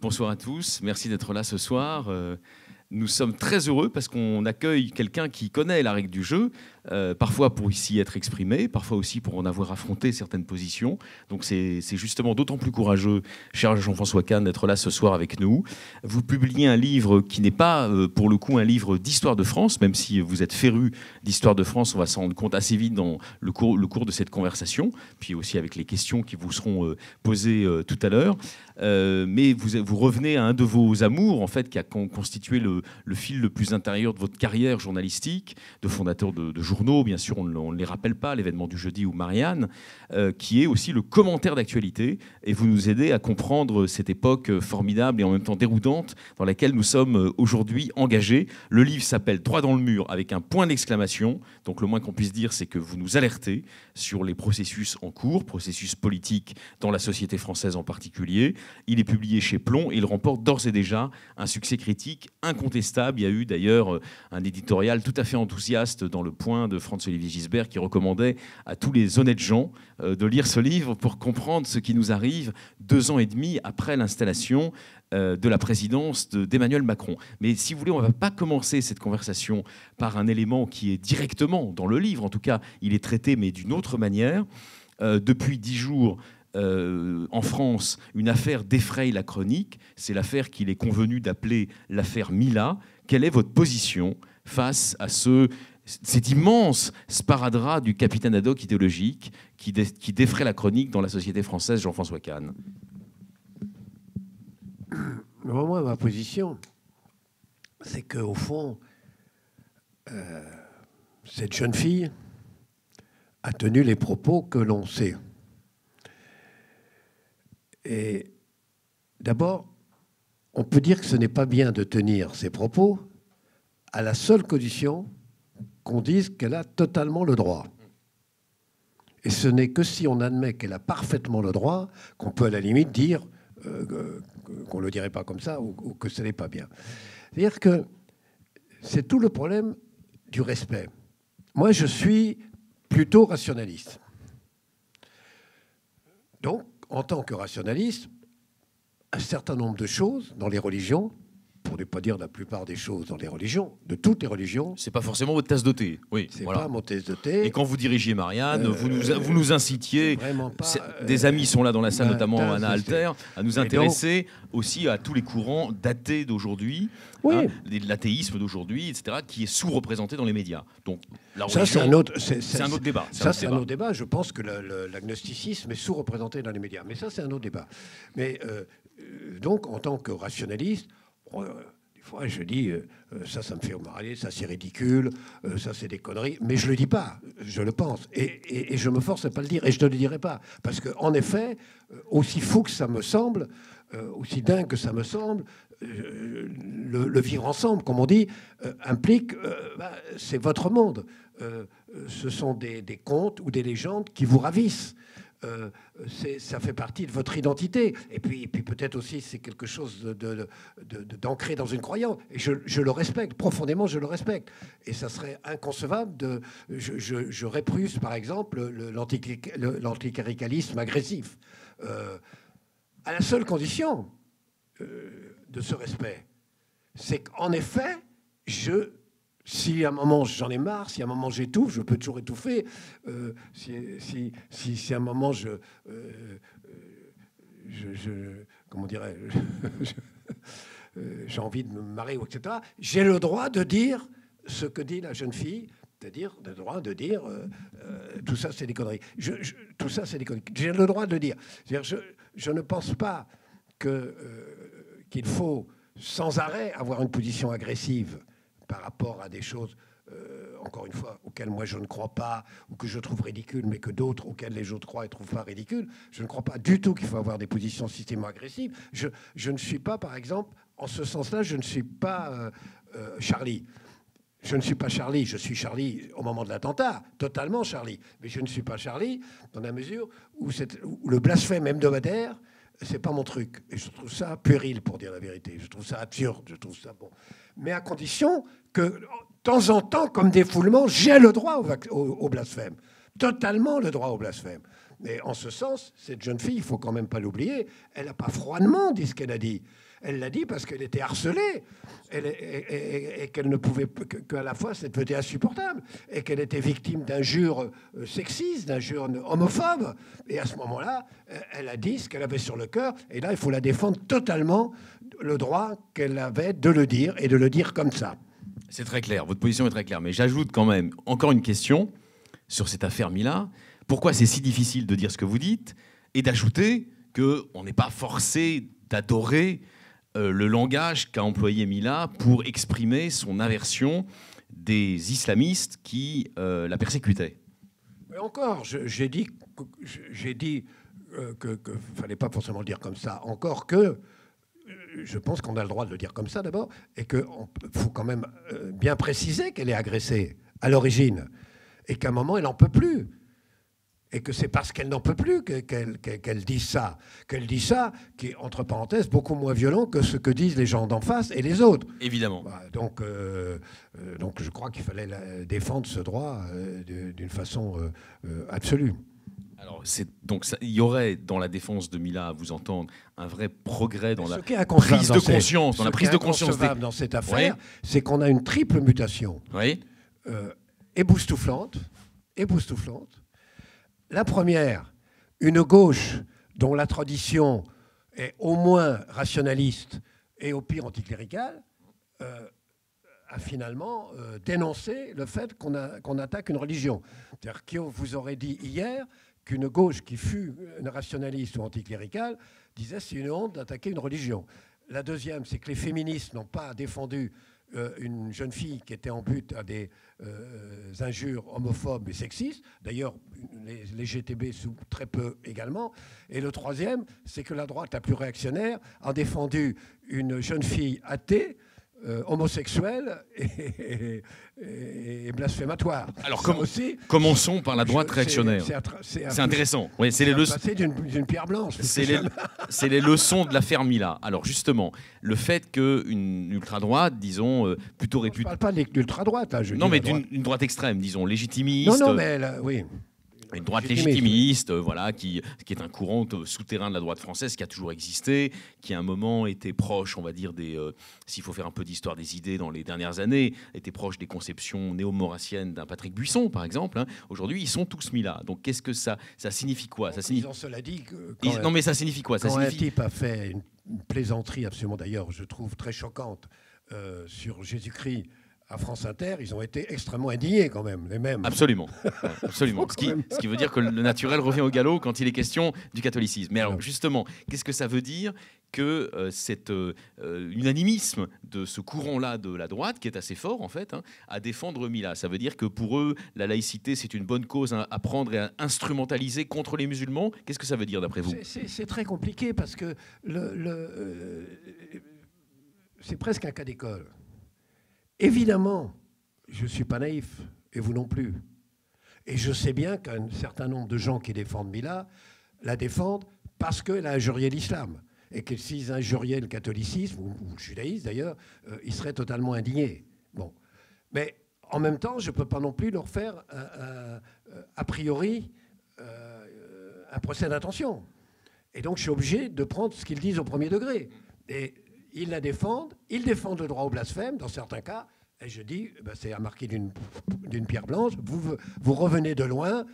Bonsoir à tous, merci d'être là ce soir. Nous sommes très heureux parce qu'on accueille quelqu'un qui connaît la règle du jeu, parfois pour ici être exprimé, parfois aussi pour en avoir affronté certaines positions. Donc c'est justement d'autant plus courageux, cher Jean-François Kahn, d'être là ce soir avec nous. Vous publiez un livre qui n'est pas pour le coup un livre d'histoire de France, même si vous êtes féru d'histoire de France, on va s'en rendre compte assez vite dans le cours de cette conversation, puis aussi avec les questions qui vous seront posées tout à l'heure. Mais vous revenez à un de vos amours, en fait, qui a constitué le fil le plus intérieur de votre carrière journalistique, de fondateur de journaux, bien sûr, on ne les rappelle pas, l'événement du jeudi ou Marianne, qui est aussi le commentaire d'actualité. Et vous nous aidez à comprendre cette époque formidable et en même temps déroutante dans laquelle nous sommes aujourd'hui engagés. Le livre s'appelle « Droit dans le mur » avec un point d'exclamation. Donc le moins qu'on puisse dire, c'est que vous nous alertez sur les processus en cours, processus politiques dans la société française en particulier. Il est publié chez Plomb et il remporte d'ores et déjà un succès critique incontestable. Il y a eu d'ailleurs un éditorial tout à fait enthousiaste dans Le Point de Franz-Olivier Gisbert qui recommandait à tous les honnêtes gens de lire ce livre pour comprendre ce qui nous arrive 2 ans et demi après l'installation de la présidence d'Emmanuel Macron. Mais si vous voulez, on ne va pas commencer cette conversation par un élément qui est directement dans le livre. En tout cas, il est traité, mais d'une autre manière. Depuis 10 jours, en France, une affaire défraye la chronique. C'est l'affaire qu'il est convenu d'appeler l'affaire Mila. Quelle est votre position face à cet immense sparadrap du capitaine Haddock idéologique qui défraie la chronique dans la société française, Jean-François Kahn? Moi, ma position, c'est qu'au fond, cette jeune fille a tenu les propos que l'on sait. Et d'abord, on peut dire que ce n'est pas bien de tenir ces propos à la seule condition qu'on dise qu'elle a totalement le droit. Et ce n'est que si on admet qu'elle a parfaitement le droit qu'on peut à la limite dire qu'on ne le dirait pas comme ça ou que ce n'est pas bien. C'est-à-dire que c'est tout le problème du respect. Moi, je suis plutôt rationaliste. Donc, en tant que rationaliste, un certain nombre de choses dans les religions, pour ne pas dire la plupart des choses dans les religions, de toutes les religions... C'est pas forcément votre tasse de thé. Oui, c'est voilà. Pas mon tasse de thé. Et quand vous dirigiez Marianne, vous nous incitiez, des amis sont là dans la salle, notamment Anna Alter, à nous intéresser aussi à tous les courants datés d'aujourd'hui, oui. L'athéisme d'aujourd'hui, etc., qui est sous-représenté dans les médias. Donc, ça, c'est un autre débat. Ça, c'est un autre débat. Je pense que l'agnosticisme est sous-représenté dans les médias. Mais ça, c'est un autre débat. Mais donc, en tant que rationaliste, des fois, je dis ça me fait marrer, ça c'est ridicule, ça c'est des conneries, mais je le dis pas, je le pense, et je me force à pas le dire, et je ne le dirai pas, parce que en effet, aussi fou que ça me semble, aussi dingue que ça me semble, le vivre ensemble, comme on dit, implique, c'est votre monde. Ce sont des contes ou des légendes qui vous ravissent. Ça fait partie de votre identité. Et puis peut-être aussi, c'est quelque chose d'ancré dans une croyance. Et je le respecte, profondément, je le respecte. Et ça serait inconcevable je répulse, par exemple, l'anticléricalisme agressif. À la seule condition de ce respect, c'est qu'en effet, si à un moment j'en ai marre, si à un moment j'étouffe, je peux toujours étouffer. Si à un moment comment dirais-je, j'ai envie de me marrer, etc., j'ai le droit de dire ce que dit la jeune fille, c'est-à-dire le droit de dire tout ça c'est des conneries. Tout ça c'est des conneries. J'ai le droit de le dire. C'est-à-dire, je ne pense pas qu'il faut sans arrêt avoir une position agressive par rapport à des choses, encore une fois, auxquelles moi je ne crois pas, ou que je trouve ridicules, mais que d'autres, auxquelles les autres croient et ne trouvent pas ridicules. Je ne crois pas du tout qu'il faut avoir des positions systématiquement agressives. Je ne suis pas, par exemple, en ce sens-là, je ne suis pas Charlie. Je ne suis pas Charlie, je suis Charlie au moment de l'attentat, totalement Charlie. Mais je ne suis pas Charlie dans la mesure où le blasphème hebdomadaire, c'est pas mon truc. Et je trouve ça puéril, pour dire la vérité. Je trouve ça absurde, je trouve ça bon. Mais à condition que, de temps en temps, comme défoulement, j'ai le droit au blasphème. Totalement le droit au blasphème. Mais en ce sens, cette jeune fille, il ne faut quand même pas l'oublier, elle n'a pas froidement dit ce qu'elle a dit. Elle l'a dit parce qu'elle était harcelée et qu'elle ne pouvait qu'à la fois c'était insupportable et qu'elle était victime d'injures sexistes, d'injures homophobes. Et à ce moment-là, elle a dit ce qu'elle avait sur le cœur. Et là, il faut la défendre totalement, le droit qu'elle avait de le dire et de le dire comme ça. C'est très clair, votre position est très claire. Mais j'ajoute quand même encore une question sur cette affaire Mila. Pourquoi c'est si difficile de dire ce que vous dites et d'ajouter qu'on n'est pas forcé d'adorer le langage qu'a employé Mila pour exprimer son aversion des islamistes qui la persécutaient? Mais encore, j'ai dit qu'il ne fallait pas forcément le dire comme ça. Encore que je pense qu'on a le droit de le dire comme ça d'abord, et qu'il faut quand même bien préciser qu'elle est agressée à l'origine, et qu'à un moment, elle n'en peut plus. Et que c'est parce qu'elle n'en peut plus qu'elle dit ça. Qu'elle dit ça, qui est, entre parenthèses, beaucoup moins violent que ce que disent les gens d'en face et les autres. Évidemment. Donc je crois qu'il fallait défendre ce droit d'une façon absolue. Alors, il y aurait dans la défense de Mila, à vous entendre, un vrai progrès dans la prise de conscience. Dans la prise de conscience dans cette affaire, oui, c'est qu'on a une triple mutation, oui, époustouflante. La première, une gauche dont la tradition est au moins rationaliste et au pire anticléricale, a finalement dénoncé le fait qu'on attaque une religion. C'est-à-dire que vous aurez dit hier qu'une gauche qui fut une rationaliste ou anticléricale disait c'est une honte d'attaquer une religion. La deuxième, c'est que les féministes n'ont pas défendu une jeune fille qui était en but à des injures homophobes et sexistes. D'ailleurs, les GTB sous très peu également. Et le troisième, c'est que la droite la plus réactionnaire a défendu une jeune fille athée, homosexuelle et blasphématoire. Alors commençons par la droite réactionnaire. C'est intéressant. Oui, c'est les leçons d'une pierre blanche. C'est les leçons de l'affaire Mila. Alors justement, le fait qu'une ultra-droite, disons, plutôt réputée... Je ne parle pas de l'ultra-droite, là. Non, mais d'une droite extrême, disons, légitimiste. Non, mais oui. Une droite légitimiste, voilà, qui est un courant souterrain de la droite française qui a toujours existé, qui à un moment était proche, on va dire, s'il faut faire un peu d'histoire des idées dans les dernières années, était proche des conceptions néo-maurassiennes d'un Patrick Buisson, par exemple. Hein. Aujourd'hui, ils sont tous mis là. Donc, qu'est-ce que ça signifie quoi? Ça signifie... Cela dit, non, mais ça signifie quoi? Quand un type a fait une plaisanterie absolument, d'ailleurs, je trouve très choquante, sur Jésus-Christ à France Inter, ils ont été extrêmement indignés quand même, les mêmes. Absolument. Absolument. Ce qui veut dire que le naturel revient au galop quand il est question du catholicisme. Mais alors justement, qu'est-ce que ça veut dire que cet unanimisme de ce courant-là de la droite, qui est assez fort en fait, hein, à défendre Mila? Ça veut dire que pour eux, la laïcité, c'est une bonne cause à prendre et à instrumentaliser contre les musulmans. Qu'est-ce que ça veut dire d'après vous? C'est très compliqué parce que c'est presque un cas d'école. Évidemment, je ne suis pas naïf, et vous non plus. Et je sais bien qu'un certain nombre de gens qui défendent Mila la défendent parce qu'elle a injurié l'islam. Et que s'ils injuriaient le catholicisme, ou le judaïsme d'ailleurs, ils seraient totalement indignés. Bon. Mais en même temps, je ne peux pas non plus leur faire, a priori, un procès d'intention. Et donc, je suis obligé de prendre ce qu'ils disent au premier degré. Et ils la défendent, ils défendent le droit au blasphème, dans certains cas, et je dis, c'est à marquer d'une pierre blanche, vous revenez de loin,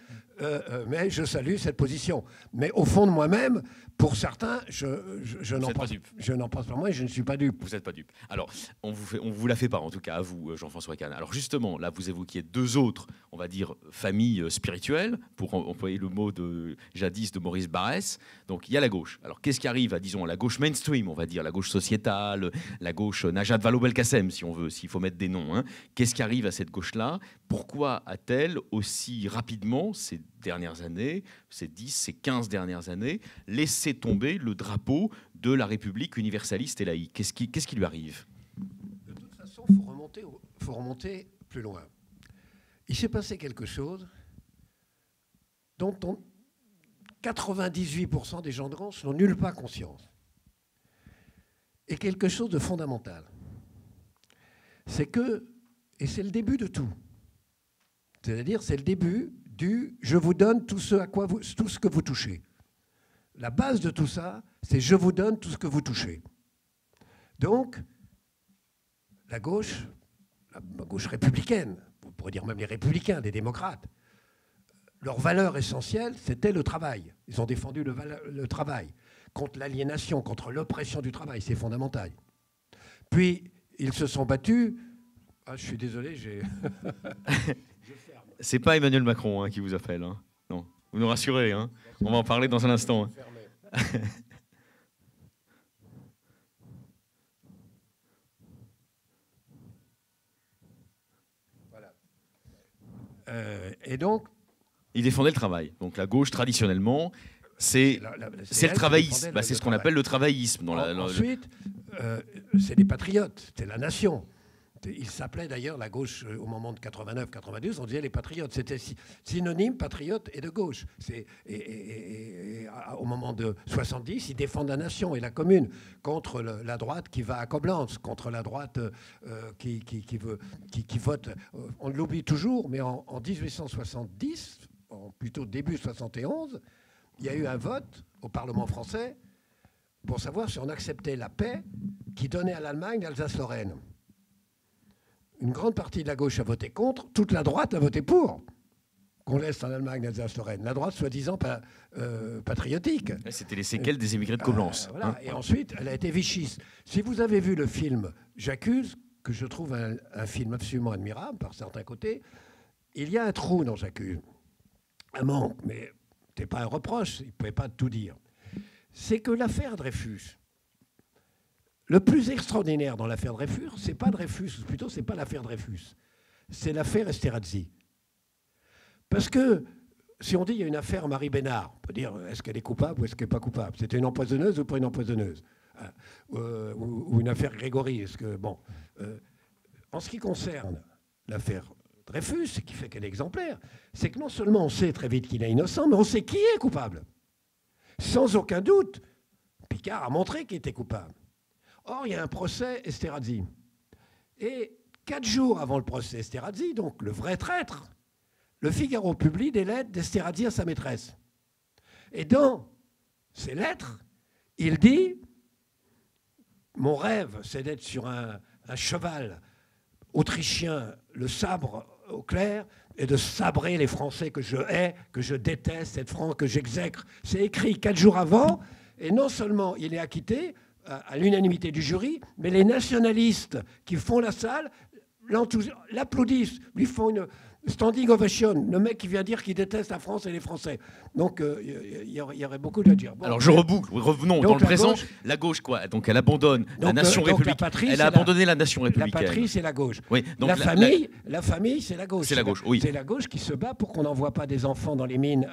mais je salue cette position. Mais au fond de moi-même, pour certains, je n'en pense pas moins et je ne suis pas dupe. Vous n'êtes pas dupe. Alors, on vous la fait pas, en tout cas, à vous, Jean-François Kahn. Alors justement, là, vous évoquiez deux autres, on va dire, familles spirituelles, pour employer le mot jadis de Maurice Barrès. Donc, il y a la gauche. Alors, qu'est-ce qui arrive à, disons, la gauche mainstream, on va dire, la gauche sociétale, la gauche Najat Vallaud-Belkacem, si on veut, s'il faut mettre des noms. Hein. Qu'est-ce qui arrive à cette gauche-là? Pourquoi a-t-elle aussi rapidement, ces dernières années, ces 10, ces 15 dernières années, laissé tomber le drapeau de la République universaliste et laïque? Qu'est-ce qui lui arrive? De toute façon, il faut remonter plus loin. Il s'est passé quelque chose dont 98% des gens de France n'ont nulle part conscience. Et quelque chose de fondamental. C'est que, et c'est le début de tout, c'est-à-dire c'est le début du « je vous donne tout ce que vous touchez ». La base de tout ça, c'est « je vous donne tout ce que vous touchez ». Donc, la gauche républicaine, on pourrait dire même les républicains, des démocrates, leur valeur essentielle, c'était le travail. Ils ont défendu le travail contre l'aliénation, contre l'oppression du travail, c'est fondamental. Puis, ils se sont battus... Ah, je suis désolé, j'ai... C'est pas Emmanuel Macron hein, qui vous appelle. Hein. Non, vous nous rassurez. Hein. On va en parler dans un instant. Hein. Voilà. Et donc... Il défendait le travail. Donc la gauche, traditionnellement, c'est le travaillisme. Bah, c'est ce qu'on appelle le travaillisme. Ensuite, c'est les patriotes, c'est la nation. Il s'appelait d'ailleurs la gauche au moment de 89-92, on disait les patriotes. C'était synonyme patriote et de gauche. Au moment de 70, ils défendent la nation et la commune contre la droite qui va à Coblence, contre la droite qui vote. On l'oublie toujours, mais en 1870, plutôt début 71, il y a eu un vote au Parlement français pour savoir si on acceptait la paix qui donnait à l'Allemagne l'Alsace-Lorraine. Une grande partie de la gauche a voté contre, toute la droite a voté pour qu'on laisse en Allemagne l'Alsace-Lorraine. La droite, soi-disant patriotique. C'était les séquelles des émigrés de Coblence. Voilà. Hein. Et ensuite, elle a été vichiste. Si vous avez vu le film J'accuse, que je trouve un film absolument admirable par certains côtés, il y a un trou dans J'accuse. Un manque, mais ce n'est pas un reproche, il ne pouvait pas tout dire. C'est que l'affaire Dreyfus, le plus extraordinaire dans l'affaire Dreyfus, ce n'est pas Dreyfus, ou plutôt ce n'est pas l'affaire Dreyfus, c'est l'affaire Esterhazy. Parce que si on dit qu'il y a une affaire Marie Bénard, on peut dire est-ce qu'elle est coupable ou est-ce qu'elle n'est pas coupable? C'était une empoisonneuse ou pas une empoisonneuse? Ou une affaire Grégory. En ce qui concerne l'affaire Dreyfus, ce qui fait qu'elle est exemplaire, c'est que non seulement on sait très vite qu'il est innocent, mais on sait qui est coupable. Sans aucun doute, Picard a montré qu'il était coupable. Or, il y a un procès Esterhazy. Et 4 jours avant le procès Esterhazy, donc le vrai traître, le Figaro publie des lettres d'Esterhazy à sa maîtresse. Et dans ces lettres, il dit « Mon rêve, c'est d'être sur un cheval autrichien, le sabre au clair, et de sabrer les Français que je hais, que je déteste, cette France que j'exècre. » C'est écrit 4 jours avant, et non seulement il est acquitté, à l'unanimité du jury, mais les nationalistes qui font la salle l'applaudissent, lui font une standing ovation, le mec qui vient dire qu'il déteste la France et les Français. Donc il y aurait beaucoup à dire. Bon, alors je reboucle, revenons dans le présent. La gauche, quoi? Donc elle abandonne la nation républicaine. Elle a abandonné la nation républicaine. La patrie, c'est la gauche. Oui, donc la famille, c'est la gauche. C'est la gauche, oui. C'est la gauche qui se bat pour qu'on n'envoie pas des enfants dans les mines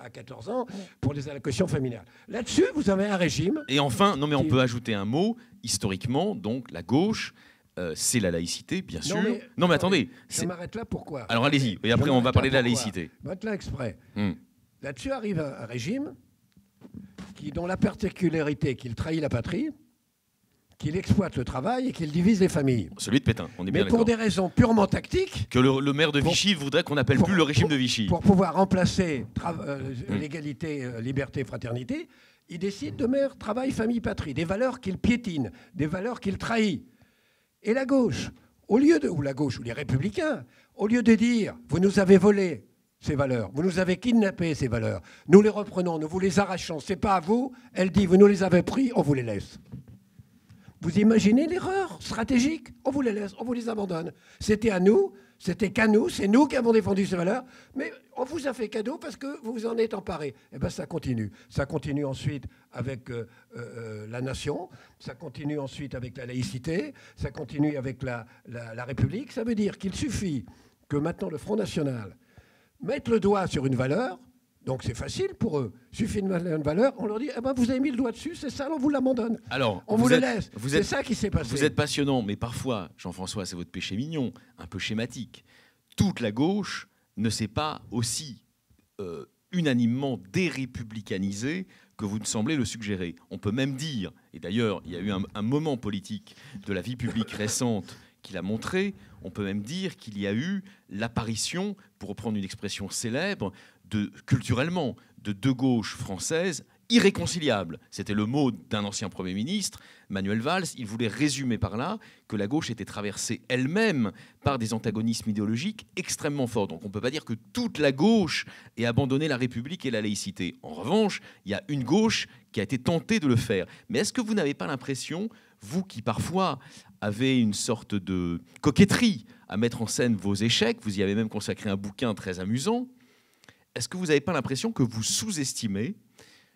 à 14 ans pour des allocations familiales. Là-dessus, vous avez un régime. Et enfin, non mais on peut ajouter un mot, historiquement, donc la gauche, c'est la laïcité, bien sûr. Non mais attendez. Je m'arrête là, pourquoi? Alors allez-y, et après on va parler de la laïcité. Je m'arrête là exprès. Là-dessus arrive un régime dont la particularité qu'il trahit la patrie, qu'il exploite le travail et qu'il divise les familles. Celui de Pétain, on est bien d'accord. Mais pour des raisons purement tactiques... Que le maire de Vichy voudrait qu'on n'appelle plus le régime de Vichy. Pour pouvoir remplacer l'égalité, liberté, fraternité, il décide de mettre travail, famille, patrie, des valeurs qu'il piétine, des valeurs qu'il trahit. Et la gauche, ou les républicains, au lieu de dire « vous nous avez volé ces valeurs, vous nous avez kidnappé ces valeurs, nous les reprenons, nous vous les arrachons, c'est pas à vous », elle dit « vous nous les avez pris, on vous les laisse ». Vous imaginez l'erreur stratégique? On vous les laisse, on vous les abandonne. C'était à nous, c'était qu'à nous, c'est nous qui avons défendu ces valeurs, mais on vous a fait cadeau parce que vous vous en êtes emparés. Et bien ça continue. Ça continue ensuite avec la nation, ça continue ensuite avec la laïcité, ça continue avec la République. Ça veut dire qu'il suffit que maintenant le Front National mette le doigt sur une valeur. Donc c'est facile pour eux. Il suffit de mettre une valeur, on leur dit eh ben, vous avez mis le doigt dessus, c'est ça, on vous l'abandonne. Alors, on vous le laisse. C'est ça qui s'est passé. Vous êtes passionnant, mais parfois, Jean-François, c'est votre péché mignon, un peu schématique. Toute la gauche ne s'est pas aussi unanimement dérépublicanisée que vous ne semblez le suggérer. On peut même dire, et d'ailleurs, il y a eu un moment politique de la vie publique récente qui l'a montré, on peut même dire qu'il y a eu l'apparition, pour reprendre une expression célèbre, culturellement, de deux gauches françaises irréconciliable. C'était le mot d'un ancien Premier ministre, Manuel Valls. Il voulait résumer par là que la gauche était traversée elle-même par des antagonismes idéologiques extrêmement forts. Donc on ne peut pas dire que toute la gauche ait abandonné la République et la laïcité. En revanche, il y a une gauche qui a été tentée de le faire. Mais est-ce que vous n'avez pas l'impression, vous qui parfois avez une sorte de coquetterie à mettre en scène vos échecs, vous y avez même consacré un bouquin très amusant, est-ce que vous n'avez pas l'impression que vous sous-estimez,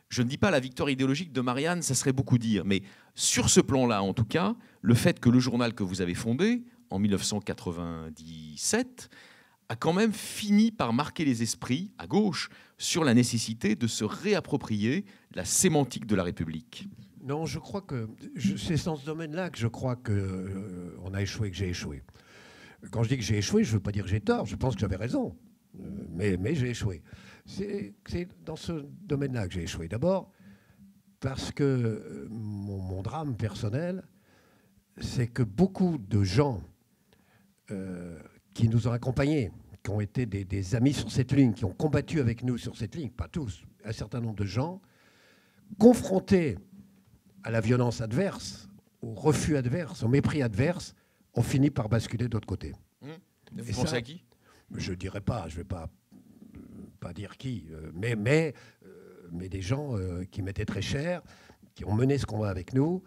je ne dis pas la victoire idéologique de Marianne, ça serait beaucoup dire, mais sur ce plan-là, en tout cas, le fait que le journal que vous avez fondé en 1997 a quand même fini par marquer les esprits, à gauche, sur la nécessité de se réapproprier la sémantique de la République. Non, je crois que c'est dans ce domaine-là que je crois qu'on a échoué, que j'ai échoué. Quand je dis que j'ai échoué, je ne veux pas dire que j'ai tort, je pense que j'avais raison, mais j'ai échoué. C'est dans ce domaine-là que j'ai échoué. D'abord, parce que mon drame personnel, c'est que beaucoup de gens qui nous ont accompagnés, qui ont été des amis sur cette ligne, qui ont combattu avec nous sur cette ligne, pas tous, un certain nombre de gens, confrontés à la violence adverse, au refus adverse, au mépris adverse, ont fini par basculer de l'autre côté. Vous pensez à qui ? Je ne dirais pas, je ne vais pas dire qui, mais des gens qui m'étaient très chers, qui ont mené ce combat avec nous,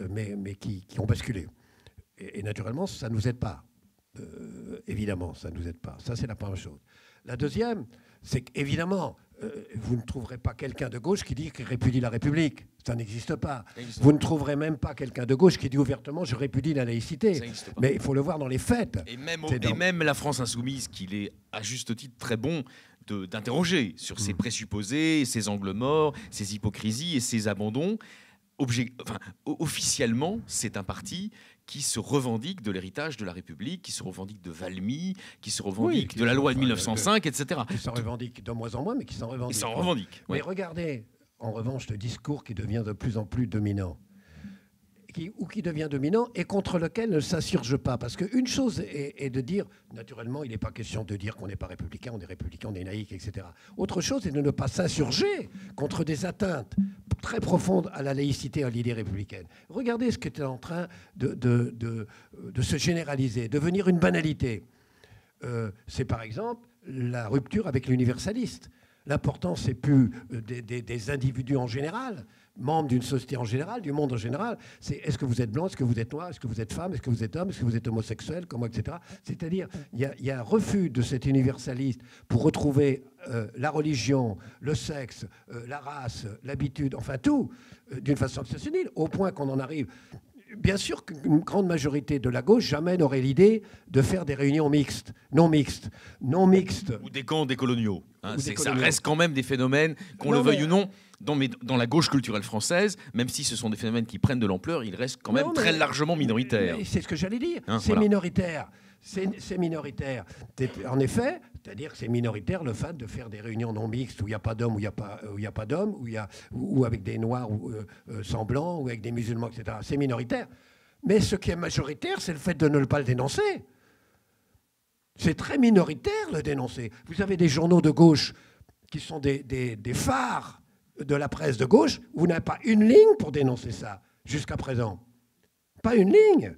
mais qui ont basculé. Et naturellement, ça ne nous aide pas. Évidemment, ça ne nous aide pas. Ça, c'est la première chose. La deuxième, c'est qu'évidemment, vous ne trouverez pas quelqu'un de gauche qui dit qu'il répudie la République. Ça n'existe pas. Vous ne trouverez même pas quelqu'un de gauche qui dit ouvertement « je répudie la laïcité ». Mais il faut le voir dans les faits. Et même la France insoumise, qu'il est à juste titre très bon d'interroger sur ses présupposés, ses angles morts, ses hypocrisies et ses abandons. Officiellement, c'est un parti qui se revendique de l'héritage de la République, qui se revendique de Valmy, qui se revendique de la loi de 1905, etc. Qui s'en revendique de moins en moins, mais qui s'en revendique. Ils s'en revendiquent. Mais regardez, en revanche, le discours qui devient de plus en plus dominant, qui devient dominant et contre lequel ne s'insurge pas. Parce qu'une chose est de dire, naturellement, il n'est pas question de dire qu'on n'est pas républicain, on est laïque, etc. Autre chose est de ne pas s'insurger contre des atteintes très profondes à la laïcité et à l'idée républicaine. Regardez ce qui est en train de se généraliser, devenir une banalité. C'est par exemple la rupture avec l'universaliste. L'important, c'est plus des individus en général, membres d'une société en général, du monde en général. C'est est-ce que vous êtes blanc, est-ce que vous êtes noir, est-ce que vous êtes femme, est-ce que vous êtes homme, est-ce que vous êtes homosexuel, comment, etc. C'est-à-dire, il y a un refus de cet universaliste pour retrouver la religion, le sexe, la race, l'habitude, enfin tout, d'une façon obsessionnelle, au point qu'on en arrive. Bien sûr qu'une grande majorité de la gauche jamais n'aurait l'idée de faire des réunions mixtes, non mixtes. Ou des camps décoloniaux. Ça reste quand même des phénomènes, qu'on le veuille ou non, dans la gauche culturelle française, même si ce sont des phénomènes qui prennent de l'ampleur, ils restent quand même très largement minoritaires. C'est ce que j'allais dire. C'est minoritaire. C'est minoritaire. En effet, c'est-à-dire que c'est minoritaire le fait de faire des réunions non mixtes où il n'y a pas d'hommes, où il n'y a pas d'hommes, ou avec des noirs sans blancs, ou avec des musulmans, etc. C'est minoritaire. Mais ce qui est majoritaire, c'est le fait de ne pas le dénoncer. C'est très minoritaire le dénoncer. Vous avez des journaux de gauche qui sont des phares de la presse de gauche, où vous n'avez pas une ligne pour dénoncer ça, jusqu'à présent. Pas une ligne.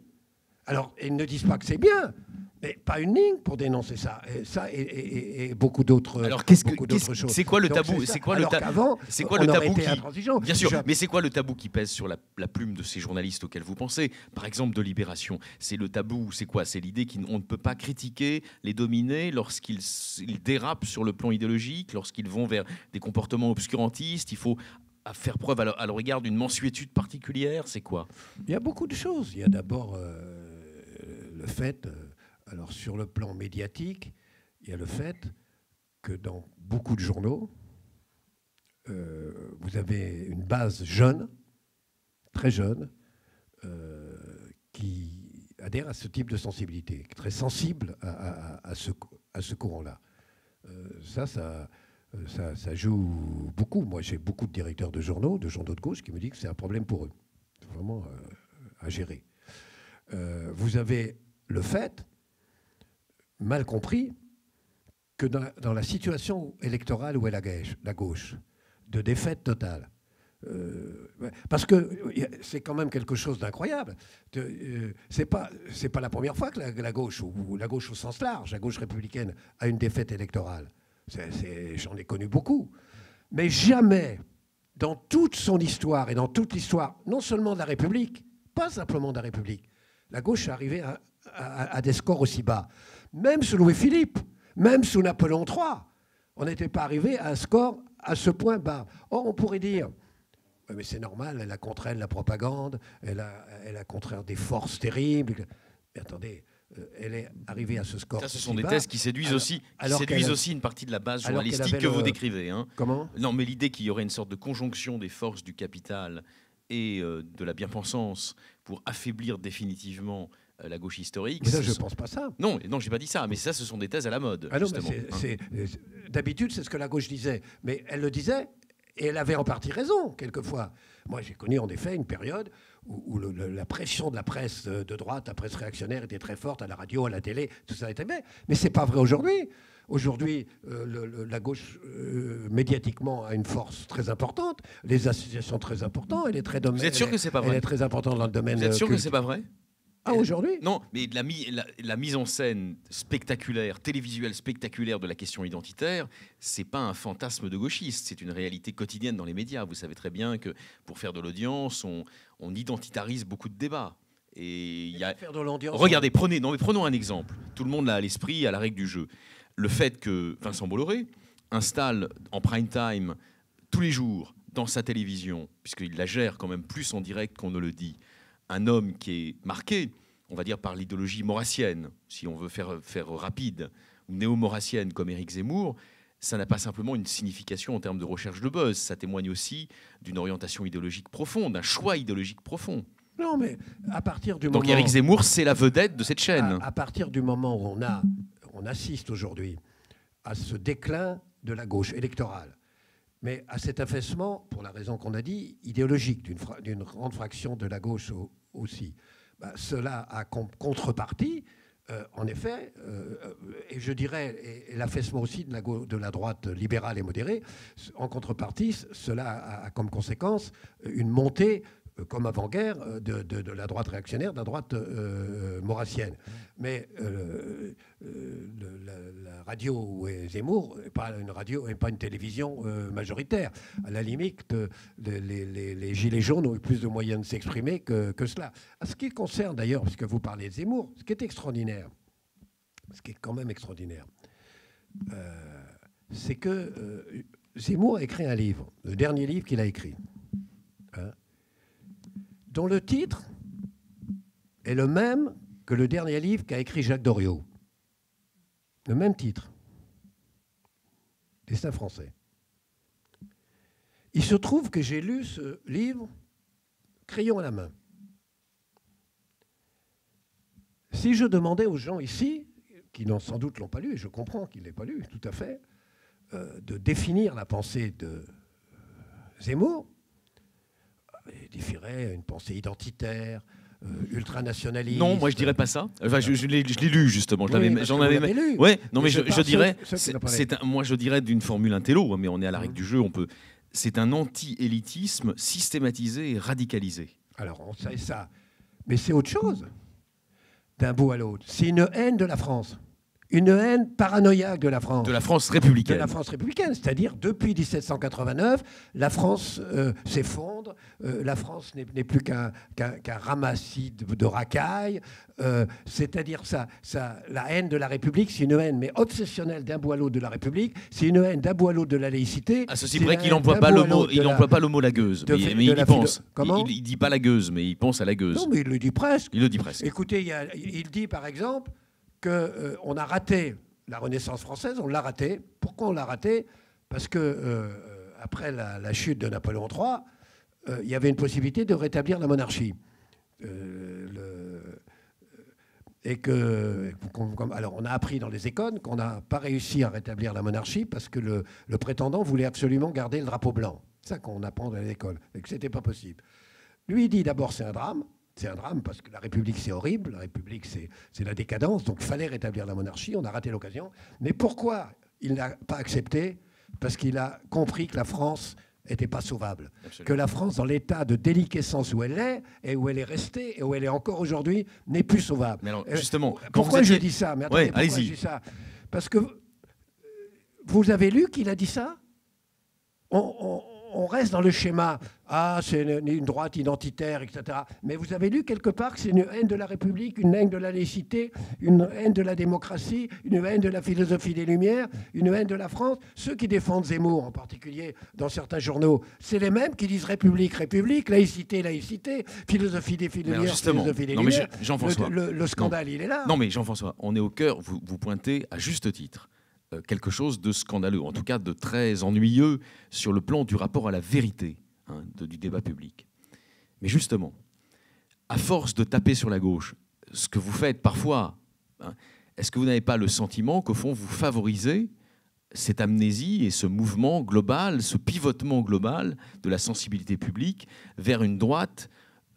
Alors, ils ne disent pas que c'est bien, mais pas une ligne pour dénoncer ça. Et ça et beaucoup d'autres choses. Alors, c'est quoi le tabou ? C'est quoi le tabou qui... Bien sûr, mais c'est quoi le tabou qui pèse sur la plume de ces journalistes auxquels vous pensez ? Par exemple, de Libération. C'est le tabou, c'est quoi ? C'est l'idée qu'on ne peut pas critiquer les dominés lorsqu'ils dérapent sur le plan idéologique, lorsqu'ils vont vers des comportements obscurantistes. Il faut faire preuve à leur égard d'une mansuétude particulière. C'est quoi ? Il y a beaucoup de choses. Il y a d'abord... le fait, alors sur le plan médiatique, il y a le fait que dans beaucoup de journaux, vous avez une base jeune, très jeune, qui adhère à ce type de sensibilité, qui est très sensible à ce courant-là. Ça joue beaucoup. Moi, j'ai beaucoup de directeurs de journaux de gauche, qui me disent que c'est un problème pour eux. C'est vraiment à gérer. Vous avez le fait, mal compris, que dans la situation électorale où est la gauche, de défaite totale, Parce que c'est quand même quelque chose d'incroyable. C'est pas la première fois que la gauche, ou la gauche au sens large, la gauche républicaine, a une défaite électorale. J'en ai connu beaucoup. Mais jamais, dans toute son histoire et dans toute l'histoire, non seulement de la République, pas simplement de la République, la gauche est arrivée à des scores aussi bas. Même sous Louis-Philippe, même sous Napoléon III, on n'était pas arrivé à un score à ce point bas. Or, on pourrait dire, ouais, mais c'est normal, elle a contre elle la propagande, elle a contre elle des forces terribles. Mais attendez, elle est arrivée à ce score. Ça, ce sont des thèses qui séduisent aussi une partie de la base journalistique que vous décrivez. Hein. Comment ? Non, mais l'idée qu'il y aurait une sorte de conjonction des forces du capital et de la bien-pensance pour affaiblir définitivement la gauche historique. Mais ça, je ne pense pas ça. Non, je n'ai pas dit ça, mais ça, ce sont des thèses à la mode. Ah non, d'habitude, c'est ce que la gauche disait. Mais elle le disait, et elle avait en partie raison, quelquefois. Moi, j'ai connu en effet une période où la pression de la presse de droite, la presse réactionnaire, était très forte à la radio, à la télé, tout ça était bien. Mais ce n'est pas vrai aujourd'hui. Aujourd'hui, la gauche, médiatiquement, a une force très importante, les associations très importantes, elle est très Vous êtes sûr que c'est pas vrai ? Elle est très importante dans le domaine. Vous êtes sûr que c'est pas vrai ? Ah, aujourd'hui ? Non, mais la mise en scène spectaculaire, télévisuelle spectaculaire de la question identitaire, c'est pas un fantasme de gauchiste, c'est une réalité quotidienne dans les médias. Vous savez très bien que pour faire de l'audience, on identitarise beaucoup de débats. Et il y a... Regardez, prenons un exemple. Tout le monde l'a à l'esprit, à la règle du jeu. Le fait que Vincent Bolloré installe en prime time tous les jours dans sa télévision, puisqu'il la gère quand même plus en direct qu'on ne le dit, un homme qui est marqué, on va dire, par l'idéologie maurassienne, si on veut faire rapide, ou néo-maurassienne comme Éric Zemmour, ça n'a pas simplement une signification en termes de recherche de buzz, ça témoigne aussi d'une orientation idéologique profonde, d'un choix idéologique profond. Non, mais à partir du moment... Donc Éric Zemmour, c'est la vedette de cette chaîne. À partir du moment où on assiste aujourd'hui à ce déclin de la gauche électorale, mais à cet affaissement, pour la raison qu'on a dit, idéologique d'une grande fraction de la gauche aussi. Cela a contrepartie, en effet, et je dirais, et l'affaissement aussi de la droite libérale et modérée, en contrepartie, cela a comme conséquence une montée, comme avant-guerre, de la droite réactionnaire, de la droite maurassienne. Mais la radio Zemmour n'est pas une radio, n'est pas une télévision majoritaire. À la limite, les Gilets jaunes ont eu plus de moyens de s'exprimer que cela. À ce qui concerne d'ailleurs, puisque vous parlez de Zemmour, ce qui est extraordinaire, ce qui est quand même extraordinaire, c'est que Zemmour a écrit un livre, le dernier livre qu'il a écrit, hein, dont le titre est le même que le dernier livre qu'a écrit Jacques Doriot. Le même titre. Destin français. Il se trouve que j'ai lu ce livre crayon à la main. Si je demandais aux gens ici, qui sans doute l'ont pas lu, et je comprends qu'ils ne l'aient pas lu tout à fait, de définir la pensée de Zemmour, il défierait une pensée identitaire, ultranationaliste. Non, moi je dirais pas ça. Enfin, je l'ai lu justement. J'en avais lu. Ouais, non, mais je dirais, moi je dirais d'une formule intello, mais on est à la règle du jeu. C'est un anti-élitisme systématisé et radicalisé. Alors on sait ça, mais c'est autre chose. D'un bout à l'autre, c'est une haine de la France. Une haine paranoïaque de la France. De la France républicaine. De la France républicaine, c'est-à-dire depuis 1789, la France s'effondre, la France n'est plus qu'un ramassis de racailles, c'est-à-dire la haine de la République, c'est une haine mais obsessionnelle d'un bout à l'autre de la République, c'est une haine d'un bout à l'autre de la laïcité. À ceci près qu'il n'emploie pas le mot la gueuse, mais il y pense. Comment ? Il dit pas la gueuse, mais il pense à la gueuse. Non, mais il le dit presque. Il le dit presque. Écoutez, il dit par exemple qu'on a raté la Renaissance française, on l'a raté. Pourquoi on l'a raté ? Parce que après la chute de Napoléon III, il y avait une possibilité de rétablir la monarchie. Alors on a appris dans les écoles qu'on n'a pas réussi à rétablir la monarchie parce que le prétendant voulait absolument garder le drapeau blanc. C'est ça qu'on apprend dans les écoles, et que ce n'était pas possible. Lui, il dit d'abord c'est un drame. C'est un drame parce que la République, c'est horrible. La République, c'est la décadence. Donc, il fallait rétablir la monarchie. On a raté l'occasion. Mais pourquoi il n'a pas accepté ? Parce qu'il a compris que la France n'était pas sauvable. Absolument. Que la France, dans l'état de déliquescence où elle est, et où elle est restée, et où elle est encore aujourd'hui, n'est plus sauvable. Mais alors, justement, pourquoi je dis ça? Mais attendez, ouais, pourquoi allez-y. je dis ça? Parce que vous avez lu qu'il a dit ça? On reste dans le schéma. Ah, c'est une droite identitaire, etc. Mais vous avez lu quelque part que c'est une haine de la République, une haine de la laïcité, une haine de la démocratie, une haine de la philosophie des Lumières, une haine de la France. Ceux qui défendent Zemmour, en particulier dans certains journaux, c'est les mêmes qui disent République, République, laïcité, laïcité, philosophie des Lumières, philosophie des Lumières. Jean-François, le scandale, il est là. Non, mais Jean-François, on est au cœur, vous pointez à juste titre quelque chose de scandaleux, en tout cas de très ennuyeux sur le plan du rapport à la vérité du débat public. Mais justement, à force de taper sur la gauche, ce que vous faites parfois, est-ce que vous n'avez pas le sentiment qu'au fond, vous favorisez cette amnésie et ce mouvement global, ce pivotement global de la sensibilité publique vers une droite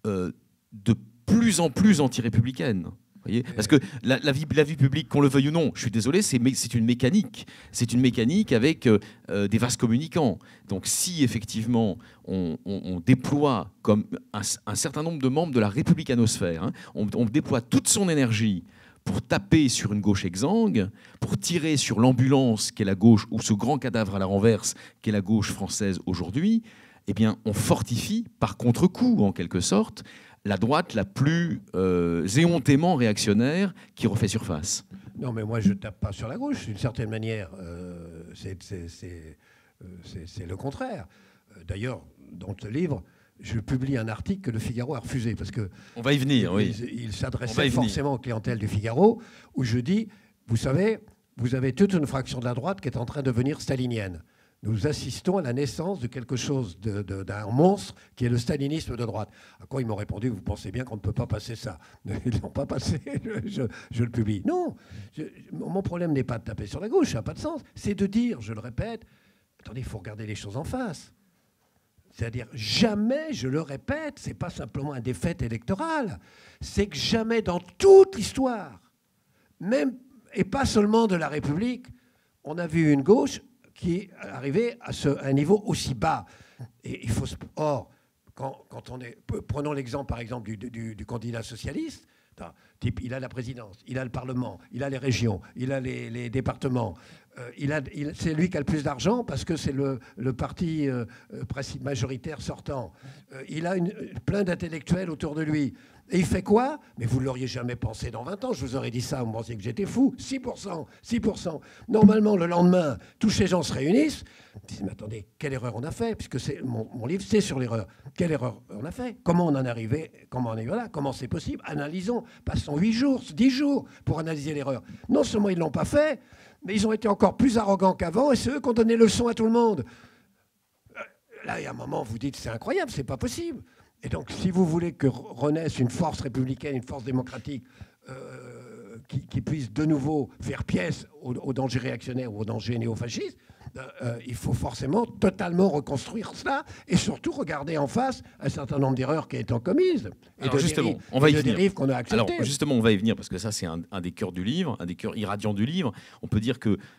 de plus en plus anti-républicaine? Parce que la vie publique, qu'on le veuille ou non, je suis désolé, c'est une mécanique. C'est une mécanique avec des vases communicants. Donc si effectivement on déploie comme un certain nombre de membres de la républicanosphère, on déploie toute son énergie pour taper sur une gauche exsangue, pour tirer sur l'ambulance qu'est la gauche, ou ce grand cadavre à la renverse qu'est la gauche française aujourd'hui, eh bien on fortifie par contre-coup, en quelque sorte, la droite la plus éhontément réactionnaire qui refait surface. Non, mais moi, je ne tape pas sur la gauche, d'une certaine manière. C'est le contraire. D'ailleurs, dans ce livre, je publie un article que le Figaro a refusé, parce que on va y venir, oui. Il s'adressait forcément aux clientèles du Figaro, où je dis, vous savez, vous avez toute une fraction de la droite qui est en train de devenir stalinienne. Nous assistons à la naissance de quelque chose, d'un monstre qui est le stalinisme de droite. À quoi ils m'ont répondu, vous pensez bien qu'on ne peut pas passer ça. Ils ne l'ont pas passé, je le publie. Non, mon problème n'est pas de taper sur la gauche, ça n'a pas de sens. C'est de dire, je le répète, attendez, il faut regarder les choses en face. C'est-à-dire, jamais, je le répète, ce n'est pas simplement un défaite électoral, c'est que jamais dans toute l'histoire, même, et pas seulement de la République, on a vu une gauche qui est arrivé à un niveau aussi bas. Et il faut. Or, quand on est. Prenons l'exemple, par exemple, du candidat socialiste. Type, il a la présidence, il a le Parlement, il a les régions, il a les départements. C'est lui qui a le plus d'argent parce que c'est le parti majoritaire sortant. Il a plein d'intellectuels autour de lui. Et il fait quoi? Mais vous ne l'auriez jamais pensé dans 20 ans. Je vous aurais dit ça, vous pensiez que j'étais fou. 6%, 6%. Normalement, le lendemain, tous ces gens se réunissent. Ils disent, mais attendez, quelle erreur on a fait? Puisque mon livre, c'est sur l'erreur. Quelle erreur on a fait? Comment on en est arrivé? Comment on est là? Comment c'est possible? Analysons. Passons 8 jours, 10 jours pour analyser l'erreur. Non seulement ils ne l'ont pas fait, mais ils ont été encore plus arrogants qu'avant et c'est eux qui ont donné leçon à tout le monde. Là, il y a un moment, vous dites, c'est incroyable, c'est pas possible. Et donc, si vous voulez que renaisse une force républicaine, une force démocratique qui puisse de nouveau faire pièce aux dangers réactionnaires ou aux dangers néofascistes, il faut forcément totalement reconstruire cela et surtout regarder en face un certain nombre d'erreurs qui ont été commises et de dérives qu'on a acceptées. Alors justement, on va y venir parce que ça, c'est un des cœurs du livre, un des cœurs irradiants du livre. On peut dire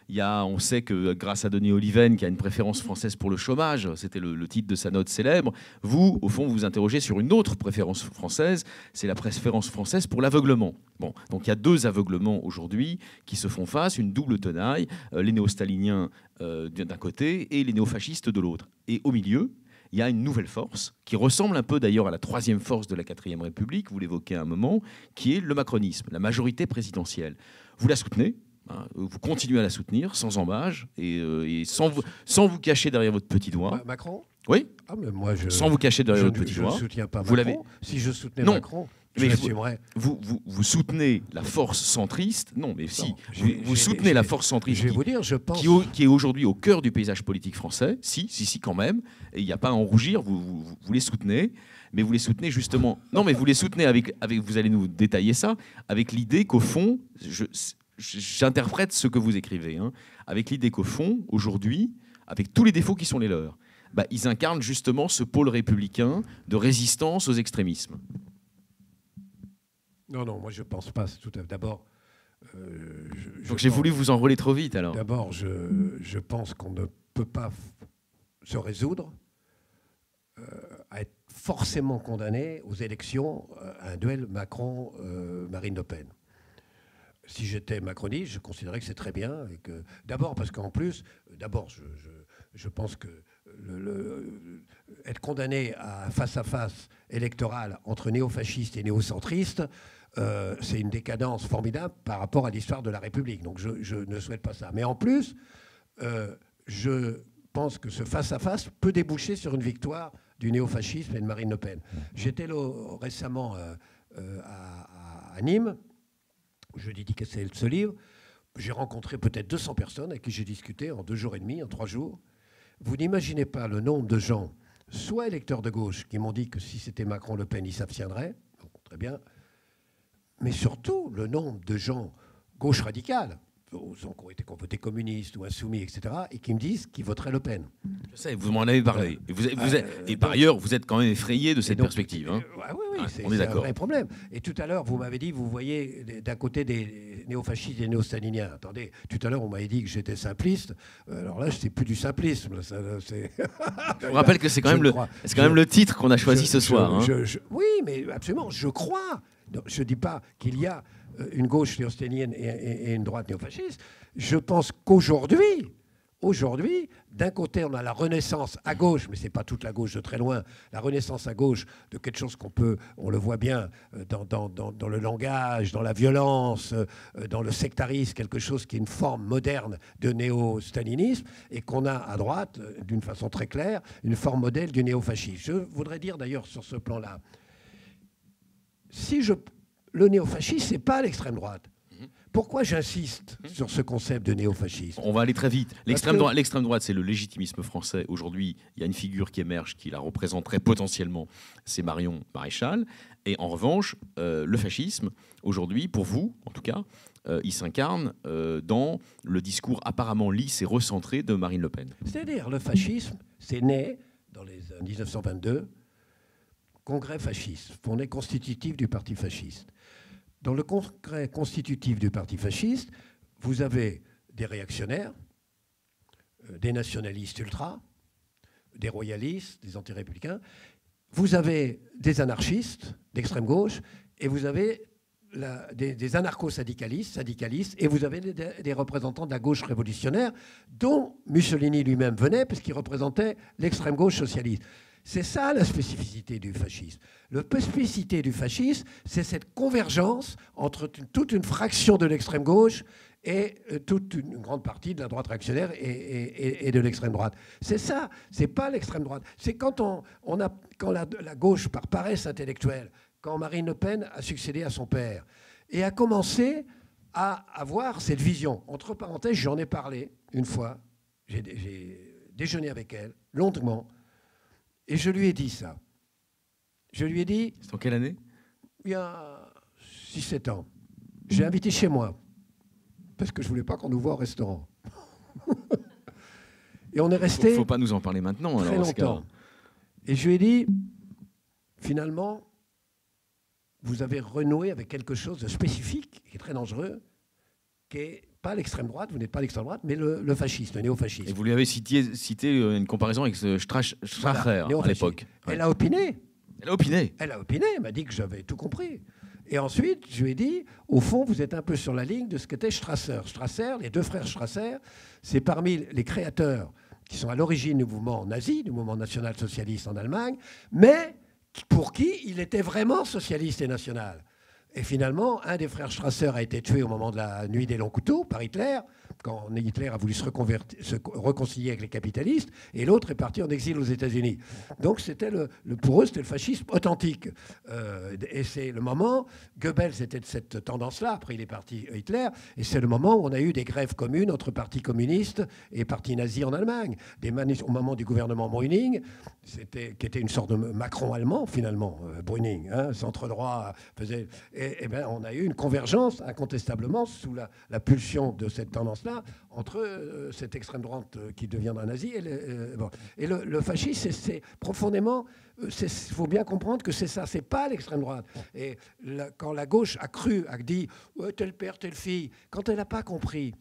on sait que grâce à Denis Oliven, qui a une préférence française pour le chômage, c'était le titre de sa note célèbre, vous, au fond, vous interrogez sur une autre préférence française, c'est la préférence française pour l'aveuglement. Bon, donc il y a deux aveuglements aujourd'hui qui se font face, une double tenaille, les néo-staliniens d'un côté et les néofascistes de l'autre. Et au milieu, il y a une nouvelle force qui ressemble un peu d'ailleurs à la troisième force de la 4e République, vous l'évoquez à un moment, qui est le macronisme, la majorité présidentielle. Vous la soutenez, vous continuez à la soutenir sans embâge et sans vous cacher derrière votre petit doigt. Macron ? Oui, moi sans vous cacher derrière votre petit doigt. Je ne soutiens pas Macron. Si je soutenais Macron... Mais vous soutenez la force centriste. Non, mais si. Vous soutenez la force centriste qui est aujourd'hui au cœur du paysage politique français. Si, quand même. Et il n'y a pas à en rougir. Vous les soutenez. Mais vous les soutenez justement... Non, mais vous les soutenez avec vous allez nous détailler ça, avec l'idée qu'au fond... J'interprète ce que vous écrivez. Avec l'idée qu'au fond, aujourd'hui, avec tous les défauts qui sont les leurs, ils incarnent justement ce pôle républicain de résistance aux extrémismes. Non, moi je ne pense pas. D'abord, donc j'ai voulu vous enrôler trop vite alors. D'abord, je pense qu'on ne peut pas se résoudre forcément condamné aux élections à un duel Macron-Marine Le Pen. Si j'étais macroniste, je considérais que c'est très bien. D'abord parce qu'en plus, je pense que être condamné à face-à-face électoral entre néofascistes et néocentristes, c'est une décadence formidable par rapport à l'histoire de la République. Donc je ne souhaite pas ça. Mais en plus, je pense que ce face-à-face peut déboucher sur une victoire du néofascisme et de Marine Le Pen. J'étais récemment à Nîmes, où je dédicaçais ce livre. J'ai rencontré peut-être 200 personnes avec qui j'ai discuté en 2 jours et demi, en 3 jours. Vous n'imaginez pas le nombre de gens, soit électeurs de gauche, qui m'ont dit que si c'était Macron-Le Pen, ils s'abstiendraient. Très bien. Mais surtout, le nombre de gens gauche radicale, aux gens qui ont été votés communistes ou insoumis, etc., et qui me disent qu'ils voteraient Le Pen. Je sais, vous m'en avez parlé. Et par ailleurs, vous êtes quand même effrayé de cette perspective. Hein. Oui, c'est un vrai problème. Et tout à l'heure, vous m'avez dit, vous voyez d'un côté des néofascistes et des néostaliniens. Attendez, tout à l'heure, on m'avait dit que j'étais simpliste. Alors là, c'est plus du simplisme. Je vous rappelle que c'est quand même le titre qu'on a choisi ce soir. Oui, mais absolument, je crois. Je ne dis pas qu'il y a une gauche néostalinienne et une droite néofasciste. Je pense qu'aujourd'hui, d'un côté, on a la renaissance à gauche, mais ce n'est pas toute la gauche de très loin, la renaissance à gauche de quelque chose on le voit bien dans le langage, dans la violence, dans le sectarisme, quelque chose qui est une forme moderne de néo-stalinisme, et qu'on a à droite, d'une façon très claire, une forme modèle du néofascisme. Je voudrais dire d'ailleurs sur ce plan-là, le néofascisme, ce n'est pas l'extrême droite. Pourquoi j'insiste sur ce concept de néofascisme ? On va aller très vite. L'extrême droite, c'est le légitimisme français. Aujourd'hui, il y a une figure qui émerge qui la représenterait potentiellement, c'est Marion Maréchal. Et en revanche, le fascisme, aujourd'hui, pour vous, en tout cas, il s'incarne dans le discours apparemment lisse et recentré de Marine Le Pen. C'est-à-dire, le fascisme, c'est né dans les 1922, congrès fasciste, fondé constitutif du parti fasciste. Dans le congrès constitutif du parti fasciste, vous avez des réactionnaires, des nationalistes ultras, des royalistes, des antirépublicains, vous avez des anarchistes d'extrême gauche, et vous avez des anarcho-syndicalistes, et vous avez des représentants de la gauche révolutionnaire, dont Mussolini lui-même venait, parce qu'il représentait l'extrême gauche socialiste. C'est ça la spécificité du fascisme. La spécificité du fascisme, c'est cette convergence entre toute une fraction de l'extrême gauche et toute une grande partie de la droite réactionnaire et de l'extrême droite. C'est ça, c'est pas l'extrême droite. C'est quand la gauche, par paresse intellectuelle, quand Marine Le Pen a succédé à son père et a commencé à avoir cette vision. Entre parenthèses, j'en ai parlé une fois, j'ai déjeuné avec elle, longuement, et je lui ai dit ça. Je lui ai dit... C'est en quelle année ? Il y a 6-7 ans. J'ai invité chez moi, parce que je ne voulais pas qu'on nous voie au restaurant. Et on est resté... Il ne faut pas nous en parler maintenant. Très longtemps. Et je lui ai dit, finalement, vous avez renoué avec quelque chose de spécifique, qui est très dangereux, qui n'est pas l'extrême droite, vous n'êtes pas l'extrême droite, mais le fascisme, le néofascisme. Et vous lui avez cité une comparaison avec Stracher à l'époque. Elle a opiné. Elle a opiné. Elle a opiné, elle m'a dit que j'avais tout compris. Et ensuite, je lui ai dit, au fond, vous êtes un peu sur la ligne de ce qu'était Strasser. Strasser, les 2 frères Strasser, c'est parmi les créateurs qui sont à l'origine du mouvement nazi, du mouvement national-socialiste en Allemagne, mais pour qui il était vraiment socialiste et national. Et finalement, un des frères Strasser a été tué au moment de la nuit des longs couteaux par Hitler, quand Hitler a voulu se réconcilier avec les capitalistes, et l'autre est parti en exil aux États-Unis. Donc pour eux, c'était le fascisme authentique. Et c'est le moment, Goebbels était de cette tendance-là, après il est parti Hitler, et c'est le moment où on a eu des grèves communes entre partis communistes et partis nazis en Allemagne. Au moment du gouvernement Brüning, qui était une sorte de Macron allemand finalement, Brüning, centre-droit, faisait... Et bien, on a eu une convergence, incontestablement, sous la pulsion de cette tendance-là, entre cette extrême droite qui deviendra nazie et le fascisme, c'est profondément... Il faut bien comprendre que c'est ça, c'est pas l'extrême droite. Et quand la gauche a dit ouais, « tel père, telle fille », quand elle n'a pas compris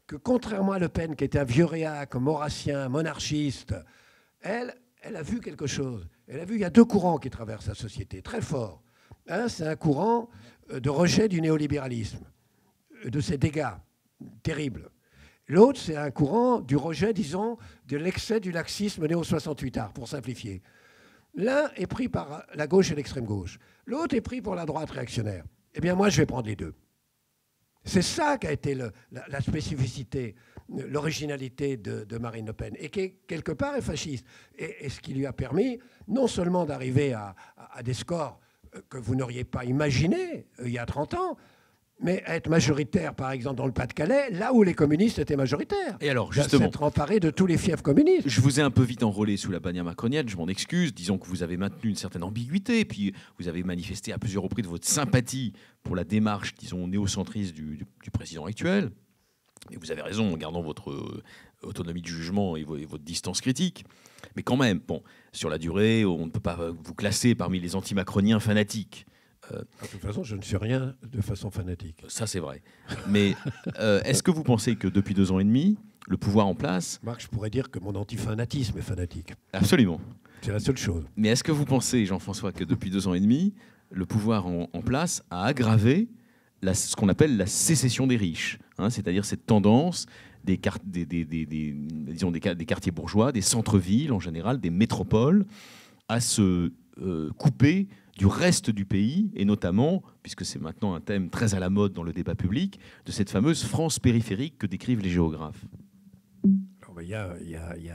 que, contrairement à Le Pen, qui était un vieux réac, maurassien, monarchiste, elle a vu quelque chose. Elle a vu, il y a deux courants qui traversent la société, très forts. Un, c'est un courant de rejet du néolibéralisme, de ses dégâts terribles. L'autre, c'est un courant du rejet, disons, de l'excès du laxisme néo-68ard, pour simplifier. L'un est pris par la gauche et l'extrême gauche. L'autre est pris pour la droite réactionnaire. Eh bien, moi, je vais prendre les deux. C'est ça qui a été la spécificité, l'originalité de Marine Le Pen, et qui, quelque part, est fasciste. Et ce qui lui a permis, non seulement d'arriver à des scores que vous n'auriez pas imaginés il y a 30 ans, mais à être majoritaire, par exemple, dans le Pas-de-Calais, là où les communistes étaient majoritaires. Et alors, justement, s'être emparé de tous les fiefs communistes. Je vous ai un peu vite enrôlé sous la bannière macronienne, je m'en excuse. Disons que vous avez maintenu une certaine ambiguïté, puis vous avez manifesté à plusieurs reprises votre sympathie pour la démarche, disons, néocentriste du président actuel. Et vous avez raison en gardant votre autonomie de jugement et votre distance critique. Mais quand même, bon, sur la durée, on ne peut pas vous classer parmi les anti-macroniens fanatiques. De toute façon, je ne suis rien de façon fanatique. Ça, c'est vrai. Mais est-ce que vous pensez que depuis 2 ans et demi, le pouvoir en place... Marc, je pourrais dire que mon antifanatisme est fanatique. Absolument. C'est la seule chose. Mais est-ce que vous pensez, Jean-François, que depuis 2 ans et demi, le pouvoir en place a aggravé ce qu'on appelle la sécession des riches, hein, c'est-à-dire cette tendance des quartiers bourgeois, des centres-villes en général, des métropoles, à se couper du reste du pays, et notamment, puisque c'est maintenant un thème très à la mode dans le débat public, de cette fameuse France périphérique que décrivent les géographes. Il y a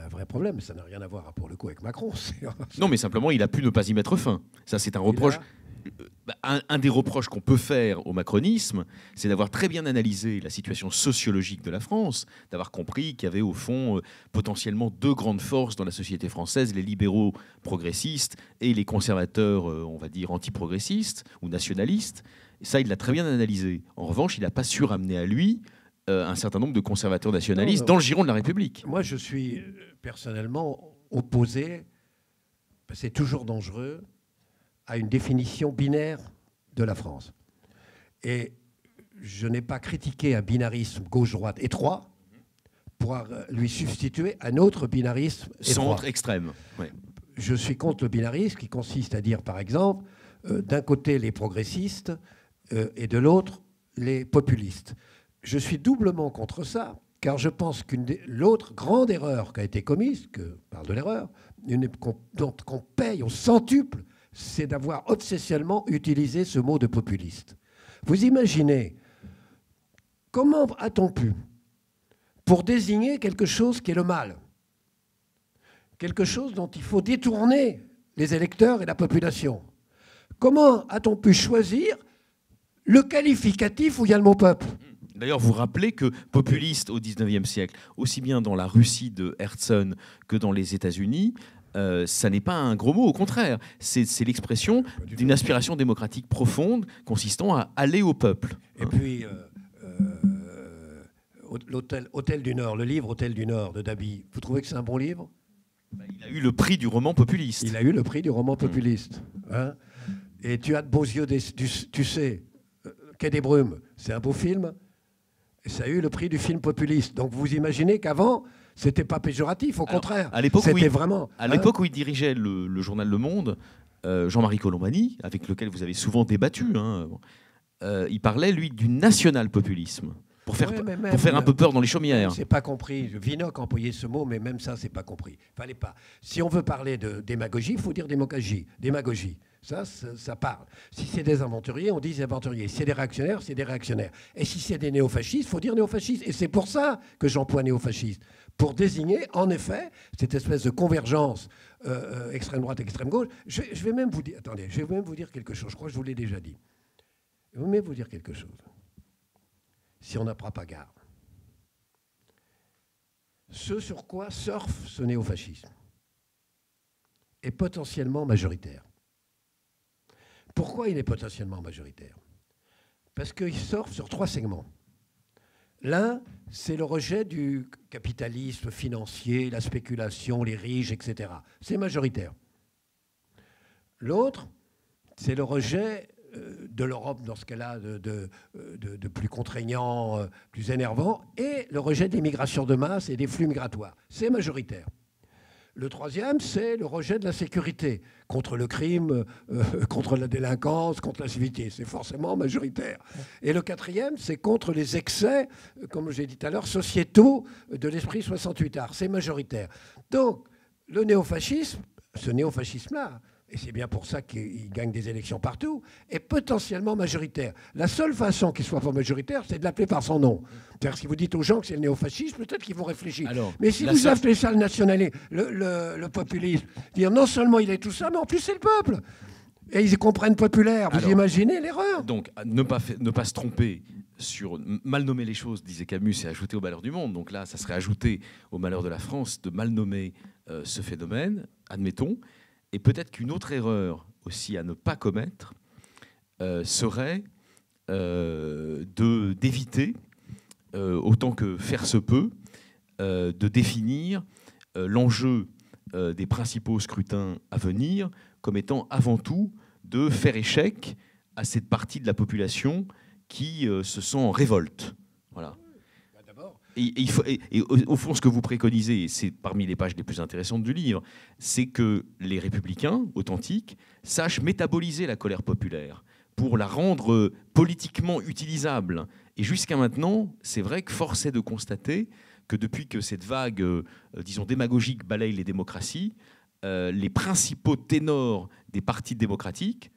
un vrai problème, ça n'a rien à voir pour le coup avec Macron. Non, mais simplement, il a pu ne pas y mettre fin. Ça, c'est un reproche. Un des reproches qu'on peut faire au macronisme, c'est d'avoir très bien analysé la situation sociologique de la France, d'avoir compris qu'il y avait au fond potentiellement 2 grandes forces dans la société française, les libéraux progressistes et les conservateurs, on va dire, antiprogressistes ou nationalistes. Et ça, il l'a très bien analysé. En revanche, il n'a pas su ramener à lui un certain nombre de conservateurs nationalistes dans le giron de la République. Moi, je suis personnellement opposé, c'est toujours dangereux, à une définition binaire de la France. Et je n'ai pas critiqué un binarisme gauche-droite étroit pour lui substituer un autre binarisme étroit. Centre-extrême. Ouais. Je suis contre le binarisme qui consiste à dire, par exemple, d'un côté les progressistes et de l'autre les populistes. Je suis doublement contre ça, car je pense l'autre grande erreur qui a été commise, que parle de l'erreur, qu'on paye au centuple, c'est d'avoir obsessionnellement utilisé ce mot de populiste. Vous imaginez, comment a-t-on pu, pour désigner quelque chose qui est le mal, quelque chose dont il faut détourner les électeurs et la population, comment a-t-on pu choisir le qualificatif où il y a le mot peuple ? D'ailleurs, vous rappelez que populiste au XIXe siècle, aussi bien dans la Russie de Herzen que dans les États-Unis, ça n'est pas un gros mot, au contraire. C'est l'expression d'une aspiration démocratique profonde consistant à aller au peuple. Et puis, Hôtel du Nord, le livre Hôtel du Nord de Dabi, vous trouvez que c'est un bon livre ? Il a eu le prix du roman populiste. Il a eu le prix du roman populiste. Hein ? Et Tu as de beaux yeux, tu sais, Quai des Brumes, c'est un beau film. Et ça a eu le prix du film populiste. Donc vous imaginez qu'avant, c'était pas péjoratif, au contraire. C'était vraiment. À l'époque où il dirigeait le journal Le Monde, Jean-Marie Colombani, avec lequel vous avez souvent débattu, il parlait, lui, du national-populisme. Pour faire un peu peur dans les chaumières. C'est pas compris. Vinocq employait ce mot, mais même ça, c'est pas compris. Fallait pas. Si on veut parler de démagogie, il faut dire démagogie. Démagogie. Ça parle. Si c'est des aventuriers, on dit des aventuriers. Si c'est des réactionnaires, c'est des réactionnaires. Et si c'est des néofascistes, il faut dire néofascistes. Et c'est pour ça que j'emploie néofasciste. Pour désigner, en effet, cette espèce de convergence extrême droite, extrême gauche. Je vais même vous dire, attendez, je vais même vous dire quelque chose. Je crois que je vous l'ai déjà dit. Je vais même vous dire quelque chose. Si on n'a pas garde. Ce sur quoi surfe ce néofascisme est potentiellement majoritaire. Pourquoi il est potentiellement majoritaire ? Parce qu'il surfe sur 3 segments. L'un, c'est le rejet du capitalisme financier, la spéculation, les riches, etc. C'est majoritaire. L'autre, c'est le rejet de l'Europe dans ce cas-là de plus contraignant, plus énervant, et le rejet des migrations de masse et des flux migratoires. C'est majoritaire. Le troisième, c'est le rejet de la sécurité contre le crime, contre la délinquance, contre la civilité. C'est forcément majoritaire. Et le quatrième, c'est contre les excès, comme j'ai dit tout à l'heure, sociétaux de l'esprit 68 art. C'est majoritaire. Donc, le néofascisme, ce néofascisme-là, et c'est bien pour ça qu'il gagne des élections partout, est potentiellement majoritaire. La seule façon qu'il soit pas majoritaire, c'est de l'appeler par son nom. C'est-à-dire, si vous dites aux gens que c'est le néofascisme, peut-être qu'ils vont réfléchir. Alors, mais si vous appelez ça le nationalisme, le populisme, dire non seulement il est tout ça, mais en plus c'est le peuple. Et ils comprennent populaire. Vous imaginez l'erreur? Donc, ne pas se tromper sur mal nommer les choses, disait Camus, c'est ajouter au malheur du monde. Donc là, ça serait ajouter au malheur de la France de mal nommer ce phénomène, admettons. Et peut-être qu'une autre erreur aussi à ne pas commettre serait d'éviter, autant que faire se peut, de définir l'enjeu des principaux scrutins à venir comme étant avant tout de faire échec à cette partie de la population qui se sent en révolte. Voilà. Et au fond, ce que vous préconisez, et c'est parmi les pages les plus intéressantes du livre, c'est que les républicains authentiques sachent métaboliser la colère populaire pour la rendre politiquement utilisable. Et jusqu'à maintenant, c'est vrai que force est de constater que depuis que cette vague, disons, démagogique balaye les démocraties, les principaux ténors des partis démocratiques,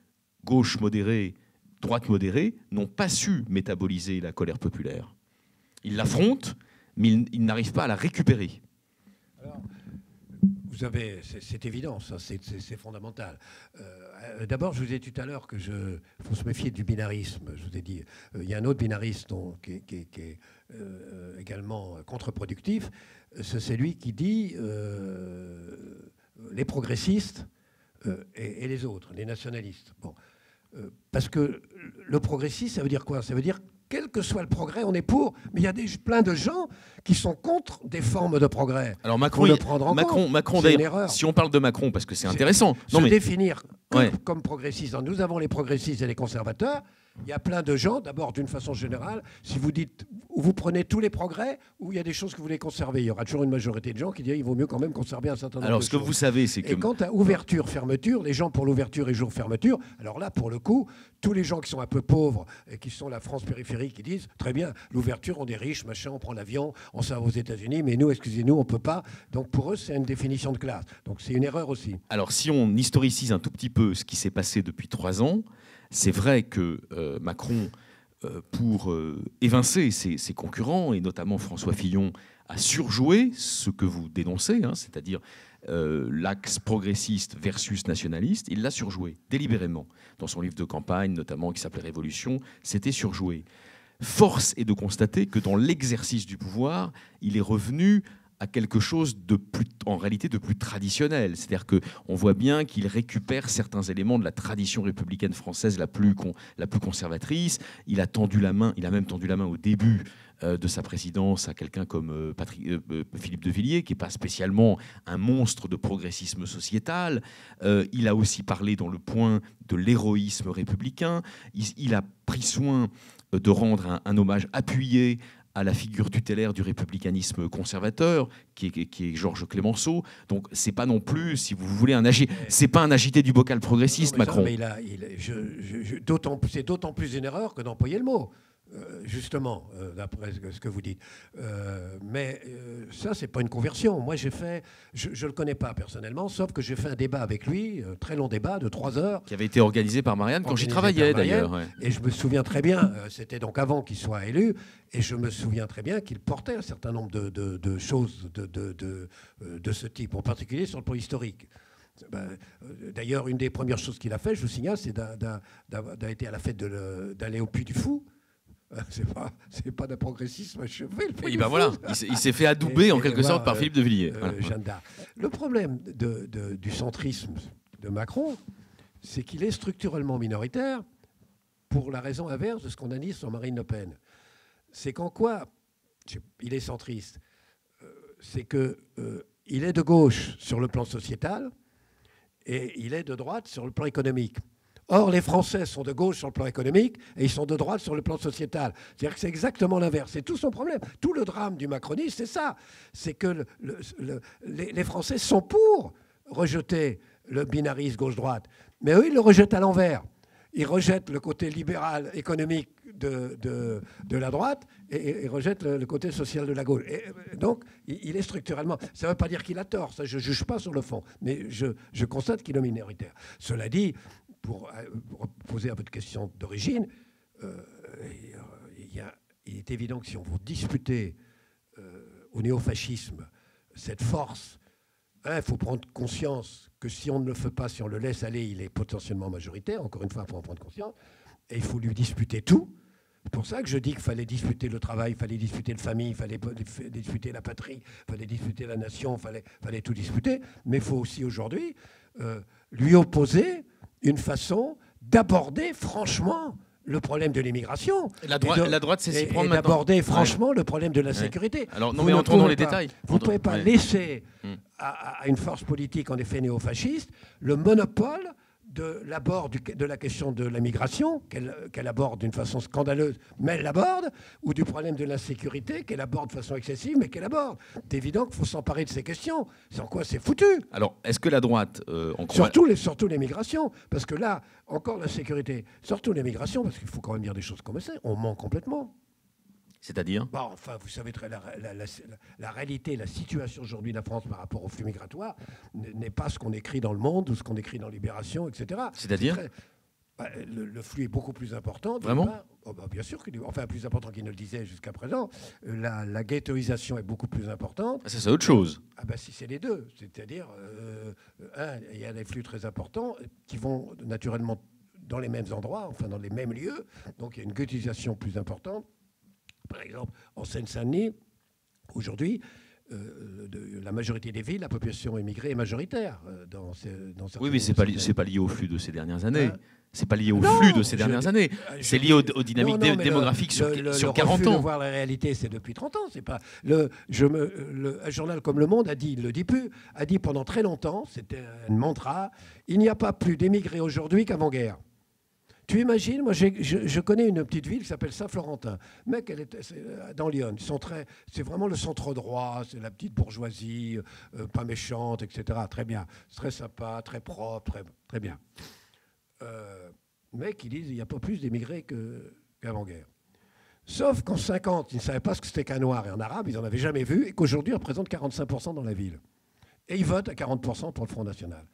gauche modérée, droite modérée, n'ont pas su métaboliser la colère populaire. Ils l'affrontent, mais ils n'arrivent pas à la récupérer. Alors, vous avez, c'est évident, ça, c'est fondamental. D'abord, je vous ai dit tout à l'heure qu'il faut se méfier du binarisme. Je vous ai dit, il y a un autre binariste qui est également contre-productif. C'est celui qui dit les progressistes et les autres, les nationalistes. Bon. Parce que le progressiste, ça veut dire quoi? Ça veut dire quel que soit le progrès, on est pour. Mais il y a plein de gens qui sont contre des formes de progrès. Alors Macron, d'ailleurs, si on parle de Macron, parce que c'est intéressant. Définir comme progressiste. Nous avons les progressistes et les conservateurs. Il y a plein de gens, d'abord d'une façon générale, si vous dites, vous prenez tous les progrès, ou il y a des choses que vous voulez conserver, il y aura toujours une majorité de gens qui diront qu'il vaut mieux quand même conserver un certain nombre de choses. Alors ce que vous savez, c'est que... Et quant à ouverture, fermeture, les gens pour l'ouverture et jour fermeture, alors là, pour le coup, tous les gens qui sont un peu pauvres et qui sont la France périphérique, qui disent, très bien, l'ouverture, on est riche, machin, on prend l'avion, on s'en va aux États-Unis, mais nous, excusez-nous, on ne peut pas. Donc pour eux, c'est une définition de classe. Donc c'est une erreur aussi. Alors si on historicise un tout petit peu ce qui s'est passé depuis 3 ans, c'est vrai que Macron, pour évincer ses concurrents, et notamment François Fillon, a surjoué ce que vous dénoncez, hein, c'est-à-dire l'axe progressiste versus nationaliste. Il l'a surjoué délibérément. Dans son livre de campagne, notamment, qui s'appelait Révolution, c'était surjoué. Force est de constater que dans l'exercice du pouvoir, il est revenu à quelque chose en réalité de plus traditionnel. C'est-à-dire qu'on voit bien qu'il récupère certains éléments de la tradition républicaine française la plus conservatrice. Il a même tendu la main au début de sa présidence à quelqu'un comme Philippe de Villiers, qui n'est pas spécialement un monstre de progressisme sociétal. Il a aussi parlé dans Le Point de l'héroïsme républicain. Il a pris soin de rendre un hommage appuyé à la figure tutélaire du républicanisme conservateur, qui est Georges Clemenceau. Donc, c'est pas non plus, si vous voulez, c'est pas un agité du bocal progressiste, Macron. C'est d'autant plus une erreur que d'employer le mot. Justement, d'après ce que vous dites. Mais ça, c'est pas une conversion. Moi, je le connais pas personnellement, sauf que j'ai fait un débat avec lui, un très long débat de 3 heures. Qui avait été organisé par Marianne quand j'y travaillais, d'ailleurs. Ouais. Et je me souviens très bien, c'était donc avant qu'il soit élu, et je me souviens très bien qu'il portait un certain nombre de choses de ce type, en particulier sur le plan historique. D'ailleurs, une des premières choses qu'il a fait, je vous signale, c'est d'avoir été à la fête d'aller au Puy du Fou. C'est pas d'un progressisme achevé. Et ben voilà, il s'est fait adouber en quelque sorte par Philippe de Villiers. Jeanne d'Arc. Le problème du centrisme de Macron, c'est qu'il est structurellement minoritaire pour la raison inverse de ce qu'on a dit sur Marine Le Pen. C'est qu'en quoi il est centriste, c'est qu'il est de gauche sur le plan sociétal et il est de droite sur le plan économique. Or, les Français sont de gauche sur le plan économique et ils sont de droite sur le plan sociétal. C'est-à-dire que c'est exactement l'inverse. C'est tout son problème. Tout le drame du macronisme, c'est ça. C'est que les Français sont pour rejeter le binarisme gauche-droite. Mais eux, ils le rejettent à l'envers. Ils rejettent le côté libéral économique de la droite et rejettent le côté social de la gauche. Et donc, il est structurellement... Ça ne veut pas dire qu'il a tort, ça, je ne juge pas sur le fond, mais je constate qu'il est minoritaire. Cela dit, pour poser à votre question d'origine, il est évident que si on vous disputez au néofascisme cette force, il faut prendre conscience que si on ne le fait pas, si on le laisse aller, il est potentiellement majoritaire. Encore une fois, il faut en prendre conscience. Et il faut lui disputer tout. C'est pour ça que je dis qu'il fallait disputer le travail, il fallait disputer la famille, il fallait disputer la patrie, il fallait disputer la nation, il fallait tout disputer. Mais il faut aussi aujourd'hui lui opposer une façon d'aborder franchement le problème de l'immigration. La droite, c'est s'y prendre maintenant. D'aborder franchement le problème de la sécurité. Alors, non, mais entrons dans les détails. Vous ne pouvez pas laisser à une force politique, en effet néofasciste, le monopole de l'abord de la question de la migration, qu'elle aborde d'une façon scandaleuse, mais elle l'aborde, ou du problème de l'insécurité, qu'elle aborde de façon excessive, mais qu'elle aborde. C'est évident qu'il faut s'emparer de ces questions. Sans quoi c'est foutu. Alors, est-ce que la droite... Surtout les migrations, parce que là, encore l'insécurité, surtout les migrations, parce qu'il faut quand même dire des choses comme ça, on ment complètement. C'est-à-dire enfin, vous savez très la réalité, la situation aujourd'hui de la France par rapport au flux migratoire n'est pas ce qu'on écrit dans Le Monde ou ce qu'on écrit dans Libération, etc. C'est-à-dire le flux est beaucoup plus important. Vraiment bien sûr, enfin plus important qu'il ne le disait jusqu'à présent. La ghettoisation est beaucoup plus importante. Ça, c'est autre chose. Si c'est les deux. C'est-à-dire, il y a des flux très importants qui vont naturellement dans les mêmes endroits, enfin dans les mêmes lieux. Donc il y a une ghettoisation plus importante. Par exemple, en Seine-Saint-Denis, aujourd'hui, la majorité des villes, la population immigrée est majoritaire. Oui, mais ce n'est pas lié au flux de ces dernières années. C'est pas lié au flui de ces dernières années. C'est lié aux dynamiques démographiques sur 40 ans. De voir la réalité, c'est depuis 30 ans. C'est pas un journal comme Le Monde a dit, il le dit plus, a dit pendant très longtemps, c'était un mantra, il n'y a pas plus d'émigrés aujourd'hui qu'avant-guerre. Tu imagines, moi je connais une petite ville qui s'appelle Saint-Florentin. Mec, elle est dans Lyon. C'est vraiment le centre droit, c'est la petite bourgeoisie, pas méchante, etc. Très bien, très sympa, très propre, très bien. Mec, ils disent qu'il n'y a pas plus d'émigrés qu'avant-guerre. Sauf qu'en 50, ils ne savaient pas ce que c'était qu'un noir et un arabe, ils n'en avaient jamais vu, et qu'aujourd'hui, ils représentent 45% dans la ville. Et ils votent à 40% pour le Front National.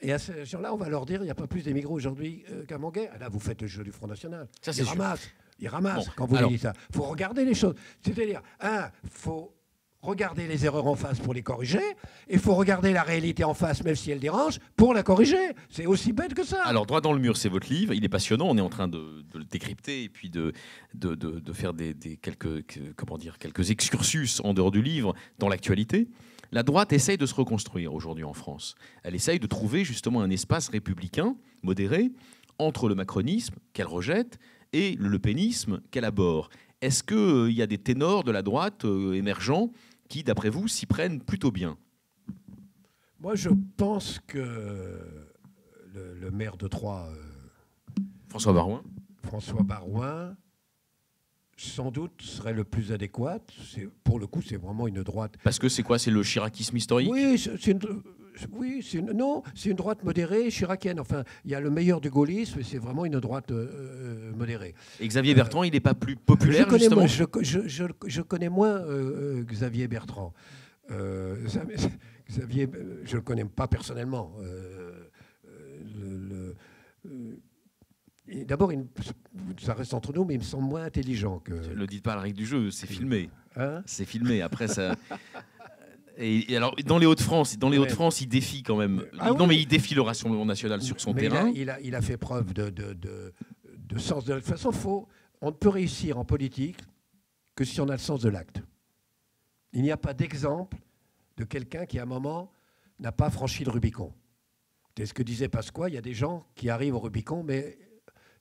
Et à ces gens-là, on va leur dire qu'il n'y a pas plus d'émigrés aujourd'hui qu'avant-guerre. Là, vous faites le jeu du Front National. Ils ramassent quand vous dites ça. Il faut regarder les choses. C'est-à-dire, il faut regarder les erreurs en face pour les corriger, et il faut regarder la réalité en face, même si elle dérange, pour la corriger. C'est aussi bête que ça. Alors, Droit dans le mur, c'est votre livre. Il est passionnant. On est en train de le décrypter et puis de faire quelques excursus en dehors du livre dans l'actualité. La droite essaye de se reconstruire aujourd'hui en France. Elle essaye de trouver justement un espace républicain, modéré, entre le macronisme, qu'elle rejette, et le lepénisme, qu'elle aborde. Est-ce qu'il y a des ténors de la droite émergents qui, d'après vous, s'y prennent plutôt bien? Moi, je pense que le maire de Troyes... François Barouin, sans doute, serait le plus adéquat. Pour le coup, c'est vraiment une droite... Parce que c'est quoi? C'est le chiraquisme historique? Oui, c'est une droite modérée chiracienne. Enfin, il y a le meilleur du gaullisme, et c'est vraiment une droite modérée. Et Xavier Bertrand, il n'est pas plus populaire, justement? Je connais moins Xavier Bertrand. Xavier, je ne le connais pas personnellement. D'abord, ça reste entre nous, mais il me semble moins intelligent que... Ne le dites pas à la règle du jeu, c'est filmé. C'est filmé. Après, ça... Et alors, dans les Hauts-de-France, il défie quand même. Mais il défie le Rassemblement national sur son terrain. Il a fait preuve de sens de... De toute façon, on ne peut réussir en politique que si on a le sens de l'acte. Il n'y a pas d'exemple de quelqu'un qui, à un moment, n'a pas franchi le Rubicon. C'est ce que disait Pasqua, il y a des gens qui arrivent au Rubicon, mais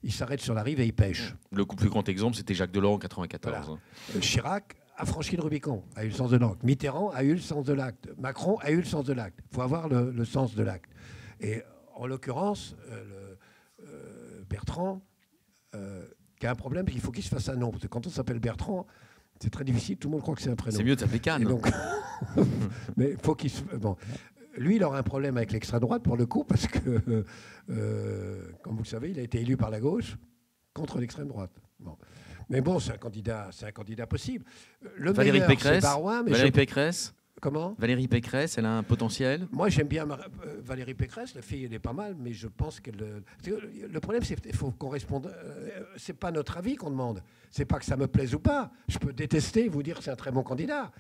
ils s'arrêtent sur la rive et ils pêchent. Le plus grand exemple, c'était Jacques Delors en 1994. Voilà. Chirac a franchi le Rubicon, a eu le sens de l'acte. Mitterrand a eu le sens de l'acte. Macron a eu le sens de l'acte. Il faut avoir le sens de l'acte. Et en l'occurrence, Bertrand, qui a un problème, il faut qu'il se fasse un nom. Parce que quand on s'appelle Bertrand, c'est très difficile, tout le monde croit que c'est un prénom. C'est mieux de s'appeler Kahn. Donc, mais il faut qu'il se... Bon. Lui, il aura un problème avec l'extrême droite, pour le coup, parce que, comme vous le savez, il a été élu par la gauche contre l'extrême droite. Bon. Mais bon, c'est un candidat possible. Le Valérie meilleur, Pécresse, c'est Baroin, mais Valérie Pécresse. Comment ? Valérie Pécresse, elle a un potentiel. Moi, j'aime bien Valérie Pécresse. La fille, elle est pas mal, mais je pense qu'elle. Le problème, c'est qu'il faut qu'on réponde. C'est pas notre avis qu'on demande. C'est pas que ça me plaise ou pas. Je peux détester, vous dire que c'est un très bon candidat.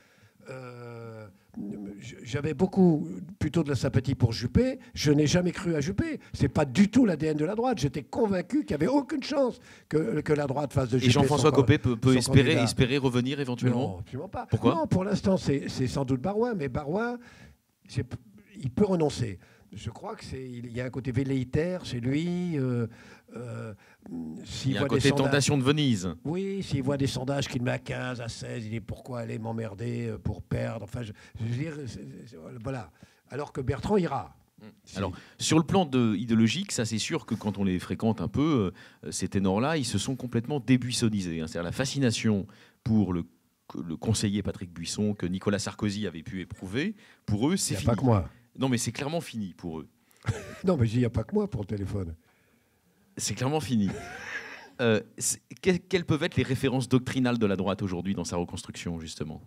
J'avais plutôt de la sympathie pour Juppé. Je n'ai jamais cru à Juppé. C'est pas du tout l'ADN de la droite. J'étais convaincu qu'il n'y avait aucune chance que la droite fasse de Juppé. Et Jean-François Copé peut espérer revenir éventuellement. Non, absolument pas. Pourquoi ? Non, pour l'instant, c'est sans doute Baroin, mais Baroin, il peut renoncer. Je crois qu'il y a un côté velléitaire chez lui. Il y a un côté tentation de Venise. Oui, s'il voit des sondages qu'il met à 15, à 16, il dit pourquoi aller m'emmerder pour perdre. Enfin, je veux dire, voilà. Alors que Bertrand ira. Alors, sur le plan idéologique, ça c'est sûr que quand on les fréquente un peu, ces ténors-là, ils se sont complètement débuissonnisés. C'est-à-dire la fascination pour le conseiller Patrick Buisson que Nicolas Sarkozy avait pu éprouver, pour eux, c'est fini. Il n'y a pas que moi. Non, mais c'est clairement fini pour eux. Non, mais il n'y a pas que moi pour le téléphone. C'est clairement fini. Quelles peuvent être les références doctrinales de la droite aujourd'hui dans sa reconstruction, justement ?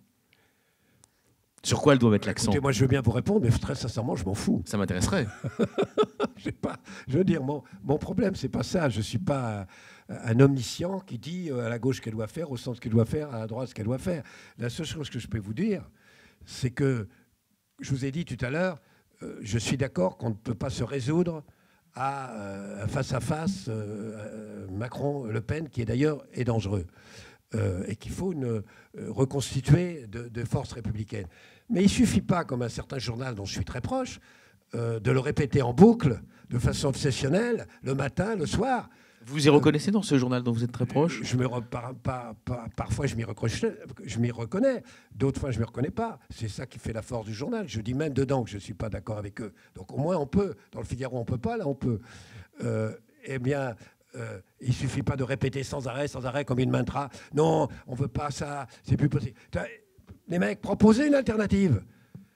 Sur quoi elle doit mettre l'accent ? Écoutez, moi, je veux bien vous répondre, mais très sincèrement, je m'en fous. Ça m'intéresserait. Je veux dire, mon problème, c'est pas ça. Je ne suis pas un omniscient qui dit à la gauche ce qu'elle doit faire, au centre ce qu'elle doit faire, à la droite ce qu'elle doit faire. La seule chose que je peux vous dire, c'est que, je vous ai dit tout à l'heure, je suis d'accord qu'on ne peut pas se résoudre à face-à-face Macron-Le Pen, qui d'ailleurs est dangereux, et qu'il faut reconstituer de forces républicaines. Mais il ne suffit pas, comme un certain journal dont je suis très proche, de le répéter en boucle, de façon obsessionnelle, le matin, le soir. Vous y reconnaissez dans ce journal dont vous êtes très proche ? Parfois, je m'y reconnais. D'autres fois, je ne m'y reconnais pas. C'est ça qui fait la force du journal. Je dis même dedans que je ne suis pas d'accord avec eux. Donc au moins, on peut. Dans le Figaro, on ne peut pas. Là, on peut. Eh bien, il ne suffit pas de répéter sans arrêt, comme une mantra. Non, on ne veut pas ça. C'est plus possible. Les mecs, proposez une alternative.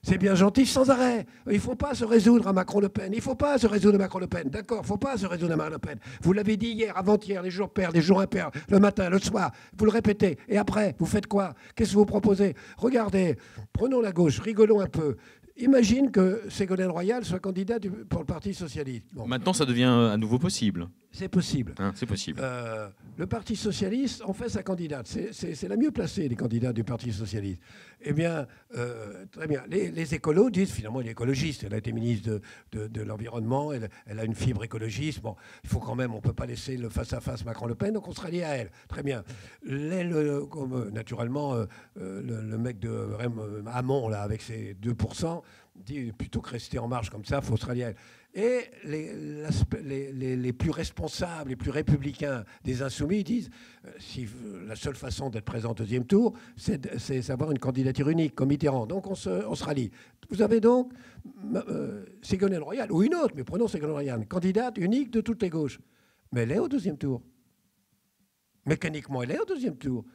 C'est bien gentil sans arrêt. Il ne faut pas se résoudre à Macron-Le Pen. Il ne faut pas se résoudre à Macron-Le Pen. D'accord, il ne faut pas se résoudre à Macron-Le Pen. Vous l'avez dit hier, avant-hier, les jours pairs, les jours impairs, le matin, le soir. Vous le répétez. Et après, vous faites quoi ? Qu'est-ce que vous proposez ? Regardez, prenons la gauche, rigolons un peu. Imagine que Ségolène Royal soit candidat pour le Parti socialiste. Bon. Maintenant, ça devient à nouveau possible. C'est possible. C'est possible. Le Parti socialiste en fait sa candidate. C'est la mieux placée des candidats du Parti socialiste. Eh bien, très bien. Les écolos disent, finalement, elle est écologiste. Elle a été ministre de l'Environnement. Elle a une fibre écologiste. Bon, il faut quand même, on ne peut pas laisser le face-à-face Macron-Le Pen, donc on sera lié à elle. Très bien. Naturellement, le mec de Hamon, là, avec ses 2%, dit plutôt que rester en marge comme ça, il faut se rallier à elle. Et les plus responsables, les plus républicains des Insoumis disent si la seule façon d'être présent au deuxième tour, c'est d'avoir une candidature unique, comme Mitterrand. Donc on se rallie. Vous avez donc Ségolène Royal, ou une autre, mais prenons Ségolène Royal, candidate unique de toutes les gauches. Mais elle est au deuxième tour. Mécaniquement, elle est au deuxième tour.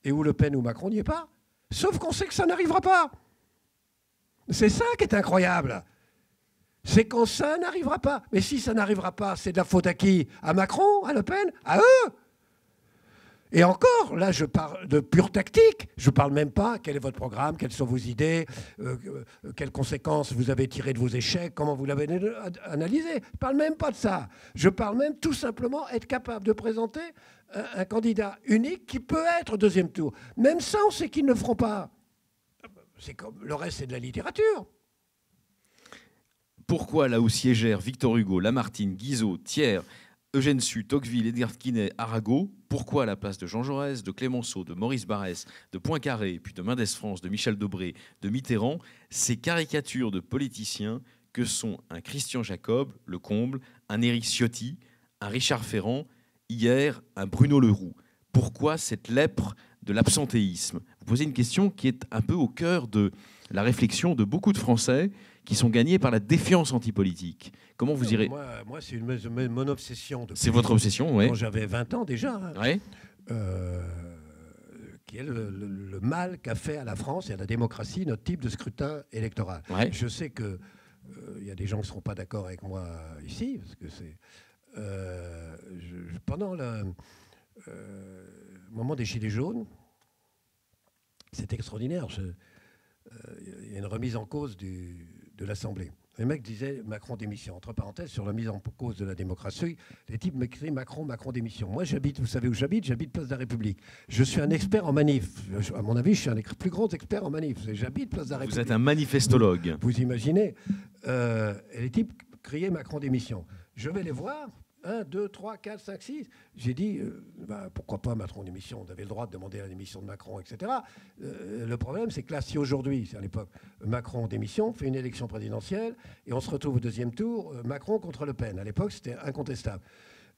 Et où Le Pen ou Macron n'y est pas. Sauf qu'on sait que ça n'arrivera pas. C'est ça qui est incroyable. C'est quand ça n'arrivera pas. Mais si ça n'arrivera pas, c'est de la faute à qui ? À Macron ? À Le Pen ? À eux ? Et encore, là, je parle de pure tactique. Je ne parle même pas quel est votre programme, quelles sont vos idées, quelles conséquences vous avez tirées de vos échecs, comment vous l'avez analysé. Je ne parle même pas de ça. Je parle même tout simplement être capable de présenter un candidat unique qui peut être au deuxième tour. Même ça, on sait qu'ils ne le feront pas. C'est comme le reste, c'est de la littérature. Pourquoi là où siégèrent Victor Hugo, Lamartine, Guizot, Thiers, Eugène Sue, Tocqueville, Edgar Quinet, Arago, pourquoi à la place de Jean Jaurès, de Clémenceau, de Maurice Barrès, de Poincaré, puis de Mendès France, de Michel Debré, de Mitterrand, ces caricatures de politiciens que sont un Christian Jacob, le comble, un Éric Ciotti, un Richard Ferrand, hier un Bruno Leroux. Pourquoi cette lèpre de l'absentéisme ? Vous posez une question qui est un peu au cœur de la réflexion de beaucoup de Français qui sont gagnés par la défiance antipolitique. Comment vous irez... Moi c'est mon obsession. C'est votre obsession, oui. Quand j'avais 20 ans déjà. Hein. Ouais. Qui est le mal qu'a fait à la France et à la démocratie notre type de scrutin électoral. Ouais. Je sais que y a des gens qui ne seront pas d'accord avec moi ici, parce que c'est... pendant le moment des Gilets jaunes, c'est extraordinaire. Il y a une remise en cause de l'Assemblée. Les mecs disaient Macron démission. Entre parenthèses, sur la mise en cause de la démocratie, les types m'écrivent Macron démission. Moi, j'habite, vous savez où j'habite? J'habite Place de la République. Je suis un expert en manif. À mon avis, je suis un des plus grands experts en manif. J'habite Place de la République. Vous êtes un manifestologue. Vous imaginez et les types criaient Macron démission. Je vais les voir. 1, 2, 3, 4, 5, 6. J'ai dit, pourquoi pas Macron démission? On avait le droit de demander la démission de Macron, etc. Le problème, c'est que là, si aujourd'hui, c'est à l'époque, Macron démission, fait une élection présidentielle, et on se retrouve au deuxième tour, Macron contre Le Pen. À l'époque, c'était incontestable.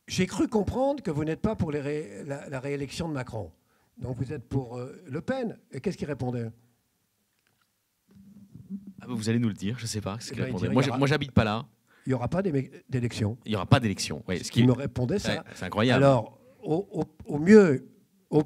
J'ai cru comprendre que vous n'êtes pas pour la réélection de Macron. Donc vous êtes pour Le Pen. Et qu'est-ce qu'il répondait? Vous allez nous le dire, je ne sais pas ce qu'il répondait. Dirait, moi, j'habite pas là. Il n'y aura pas d'élection. Il n'y aura pas d'élection. Oui, ce qui me répondait ça. Ouais, c'est incroyable. Alors, au mieux, au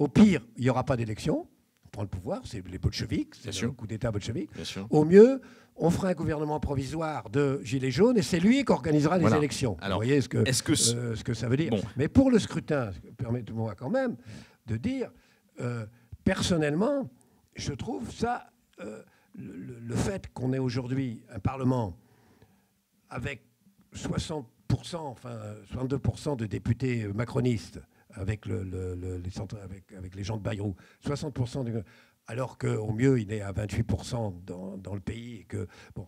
pire, il n'y aura pas d'élection. On prend le pouvoir, c'est les bolcheviks, c'est le coup d'État bolchevique. Au mieux, on fera un gouvernement provisoire de Gilets jaunes et c'est lui qui organisera les élections. Alors, vous voyez ce que ça veut dire. Bon. Mais pour le scrutin, permettez-moi quand même de dire, personnellement, je trouve ça, le fait qu'on ait aujourd'hui un Parlement avec 60%, enfin 62% de députés macronistes, avec les gens de Bayrou, 60%, alors qu'au mieux, il est à 28% dans le pays, et que bon,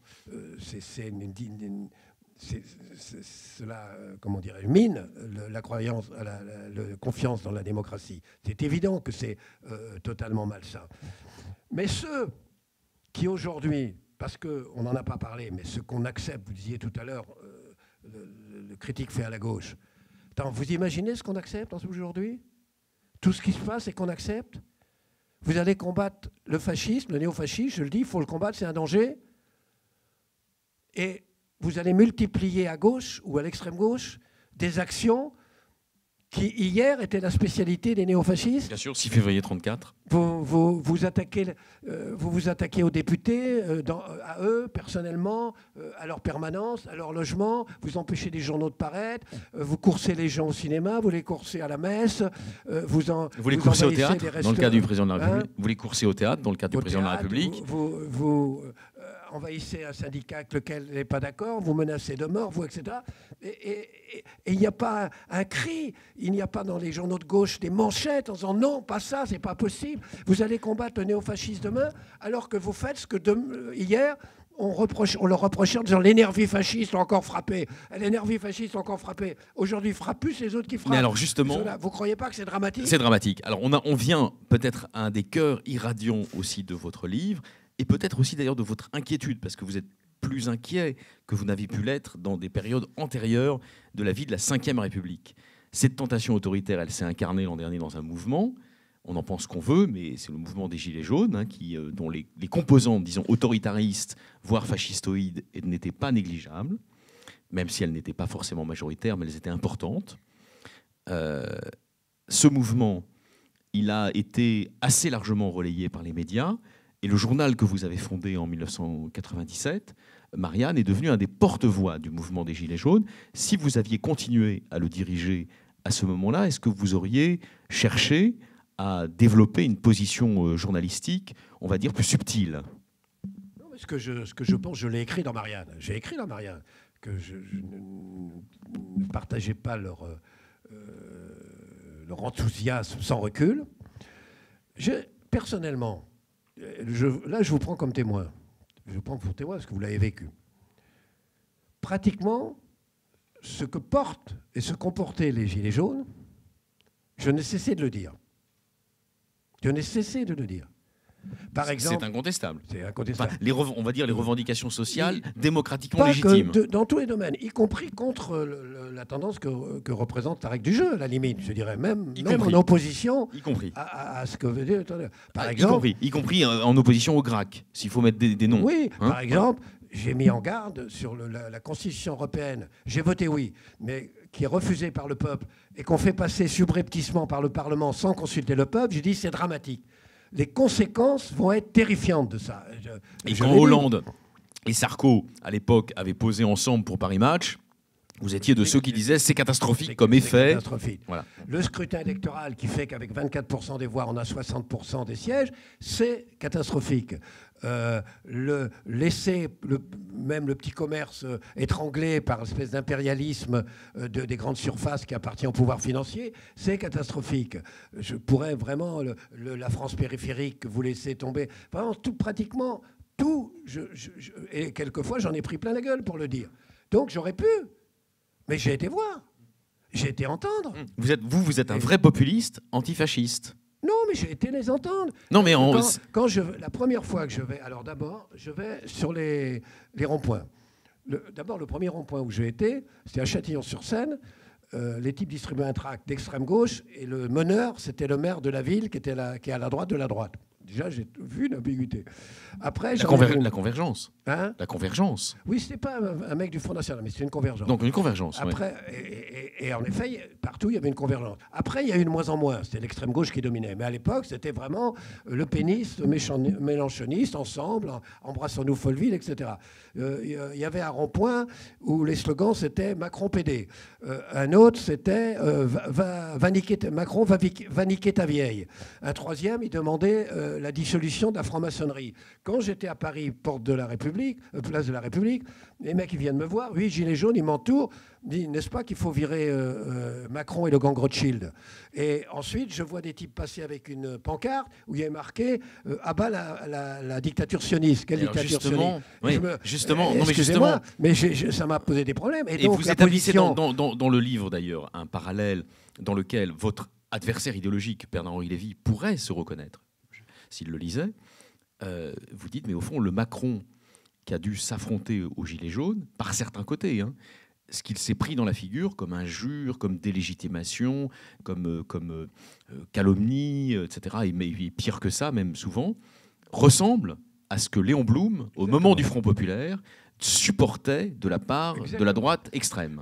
cela, comment dirais-je, mine la croyance, la confiance dans la démocratie. C'est évident que c'est totalement malsain. Mais ceux qui aujourd'hui, parce qu'on n'en a pas parlé, mais ce qu'on accepte, vous disiez tout à l'heure, le critique fait à la gauche. Attends, vous imaginez ce qu'on accepte aujourd'hui? Tout ce qui se passe et qu'on accepte? Vous allez combattre le fascisme, le néofascisme, je le dis, il faut le combattre, c'est un danger. Et vous allez multiplier à gauche ou à l'extrême gauche des actions qui, hier, étaient la spécialité des néofascistes. Bien sûr, 6 février 1934. Vous vous attaquez aux députés, à eux, personnellement, à leur permanence, à leur logement. Vous empêchez des journaux de paraître. Vous coursez les gens au cinéma, vous les coursez à la messe. Vous les coursez au théâtre, dans le cadre du président de la République. Vous les coursez au théâtre, dans le cadre du président de la République. Vous envahissez un syndicat avec lequel vous n'êtes pas d'accord, vous menacez de mort, vous, etc. Et il n'y a pas un cri, il n'y a pas dans les journaux de gauche des manchettes en disant non, pas ça, c'est pas possible. Vous allez combattre le néofascisme demain, alors que vous faites ce que hier, on leur reprochait en disant l'énergie fasciste a encore frappé. L'énergie fasciste a encore frappé. Aujourd'hui, il ne frappe plus, c'est les autres qui frappent. Mais alors justement, vous ne croyez pas que c'est dramatique? C'est dramatique. Alors on vient peut-être à un des cœurs irradiants aussi de votre livre, et peut-être aussi d'ailleurs de votre inquiétude, parce que vous êtes plus inquiet que vous n'avez pu l'être dans des périodes antérieures de la vie de la Ve République. Cette tentation autoritaire, elle s'est incarnée l'an dernier dans un mouvement. On en pense qu'on veut, mais c'est le mouvement des Gilets jaunes, hein, dont les composantes, disons, autoritaristes, voire fascistoïdes, n'étaient pas négligeables, même si elles n'étaient pas forcément majoritaires, mais elles étaient importantes. Ce mouvement, il a été assez largement relayé par les médias, et le journal que vous avez fondé en 1997, Marianne, est devenu un des porte-voix du mouvement des Gilets jaunes. Si vous aviez continué à le diriger à ce moment-là, est-ce que vous auriez cherché à développer une position journalistique, on va dire, plus subtile? Non, mais ce que je pense, je l'ai écrit dans Marianne. J'ai écrit dans Marianne que je ne partageais pas leur enthousiasme sans recul. Personnellement, là, je vous prends comme témoin. Je vous prends pour témoin parce que vous l'avez vécu. Pratiquement, ce que portent et ce qu'ont porté les Gilets jaunes, je n'ai cessé de le dire. Je n'ai cessé de le dire. Par exemple, c'est incontestable. C'est incontestable. Enfin, on va dire les revendications sociales démocratiquement pas légitimes. dans tous les domaines, y compris contre la tendance que représente la règle du jeu, à la limite, je dirais, même en opposition à ce que veut dire. Par exemple, y compris en opposition au GRAC, s'il faut mettre des noms. Oui, par exemple, j'ai mis en garde sur la Constitution européenne. J'ai voté oui, mais qui est refusée par le peuple et qu'on fait passer subrepticement par le Parlement sans consulter le peuple. J'ai dit c'est dramatique. Les conséquences vont être terrifiantes de ça. Et quand Hollande et Sarko, à l'époque, avaient posé ensemble pour Paris Match, vous étiez de ceux qui disaient c'est catastrophique comme effet. Catastrophique. Voilà. Le scrutin électoral qui fait qu'avec 24% des voix, on a 60% des sièges, c'est catastrophique. Laisser même le petit commerce étranglé par une espèce d'impérialisme des grandes surfaces qui appartient au pouvoir financier, c'est catastrophique. Je pourrais vraiment, la France périphérique, vous laisser tomber. Vraiment, pratiquement tout. Et quelquefois, j'en ai pris plein la gueule pour le dire. Donc, j'aurais pu. Mais j'ai été voir. J'ai été entendre. Vous êtes un vrai populiste antifasciste. Non, mais j'ai été les entendre. Non, mais la première fois que je vais... Alors d'abord, je vais sur les ronds-points. D'abord, le premier rond-point où j'ai été, c'était à Châtillon-sur-Seine. Les types distribuaient un tract d'extrême gauche et le meneur, c'était le maire de la ville qui est à la droite de la droite. Déjà, j'ai vu une ambiguïté. Après, la convergence. Hein? La convergence. Oui, ce n'était pas un mec du Front National, mais c'était une convergence. Donc une convergence, après, oui. Et en effet, partout, il y avait une convergence. Après, il y a eu de moins en moins. C'était l'extrême gauche qui dominait. Mais à l'époque, c'était vraiment le péniste, mélanchoniste, ensemble, embrassons-nous Folleville, etc. Il y avait un rond-point où les slogans, c'était Macron PD. Un autre, c'était Macron va niquer ta vieille. Un troisième, il demandait la dissolution de la franc-maçonnerie. Quand j'étais à Paris, porte de la République, place de la République, les mecs, ils viennent me voir, oui, gilet jaune, ils m'entourent, disent, n'est-ce pas qu'il faut virer Macron et le gang Rothschild? Et ensuite, je vois des types passer avec une pancarte où il y a marqué à bas la dictature sioniste. Quelle dictature sioniste? Justement, mais ça m'a posé des problèmes. Et donc, vous établissez dans le livre, d'ailleurs, un parallèle dans lequel votre adversaire idéologique, Bernard-Henri Lévy, pourrait se reconnaître s'il le lisait. Vous dites, mais au fond, le Macron qui a dû s'affronter aux Gilets jaunes, par certains côtés, hein, ce qu'il s'est pris dans la figure comme injure, comme délégitimation, comme calomnie, etc., mais pire que ça, même souvent, ressemble à ce que Léon Blum, au moment du Front populaire, supportait de la part de la droite extrême.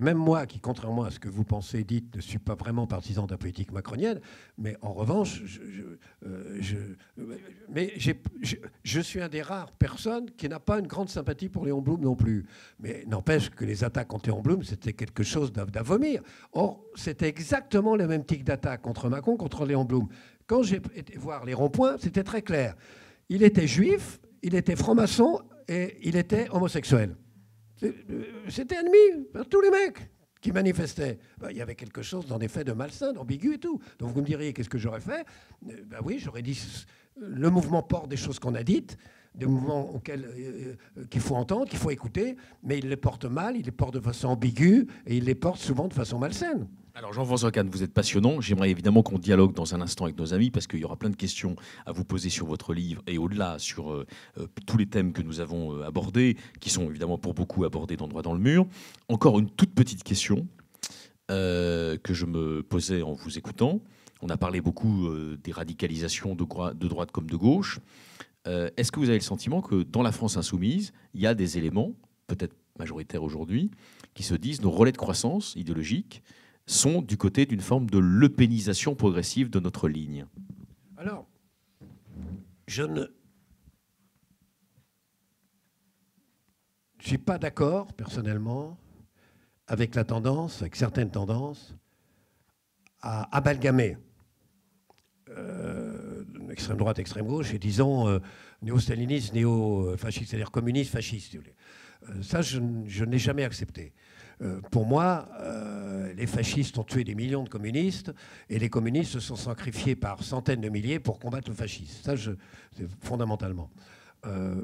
Même moi, qui, contrairement à ce que vous pensez, dites, ne suis pas vraiment partisan de la politique macronienne, mais en revanche, je suis un des rares personnes qui n'a pas une grande sympathie pour Léon Blum non plus. Mais n'empêche que les attaques contre Léon Blum, c'était quelque chose d'à vomir. Or, c'était exactement le même type d'attaque contre Macron, contre Léon Blum. Quand j'ai été voir les ronds-points, c'était très clair. Il était juif, il était franc-maçon, et il était homosexuel. C'était admis par tous les mecs qui manifestaient. Il y avait quelque chose, en effet, de malsain, d'ambigu et tout. Donc vous me diriez, qu'est-ce que j'aurais fait? Oui, j'aurais dit, le mouvement porte des choses qu'on a dites, des mouvements qu'il faut entendre, qu'il faut écouter, mais il les porte mal, il les porte de façon ambiguë, et il les porte souvent de façon malsaine. Alors Jean-François Kahn, vous êtes passionnant. J'aimerais évidemment qu'on dialogue dans un instant avec nos amis parce qu'il y aura plein de questions à vous poser sur votre livre et au-delà sur tous les thèmes que nous avons abordés, qui sont évidemment pour beaucoup abordés dans Droit dans le mur. Encore une toute petite question que je me posais en vous écoutant. On a parlé beaucoup des radicalisations de droite comme de gauche. Est-ce que vous avez le sentiment que dans la France insoumise, il y a des éléments, peut-être majoritaires aujourd'hui, qui se disent nos relais de croissance idéologique sont du côté d'une forme de lepénisation progressive de notre ligne? Alors, je ne suis pas d'accord, personnellement, avec la tendance, avec certaines tendances, à amalgamer extrême droite, extrême gauche, et disons néo-staliniste, néo-fasciste, c'est-à-dire communiste, fasciste, si vous voulez. Ça, je n'ai jamais accepté. Pour moi, les fascistes ont tué des millions de communistes et les communistes se sont sacrifiés par centaines de milliers pour combattre le fascisme. Ça, c'est fondamentalement.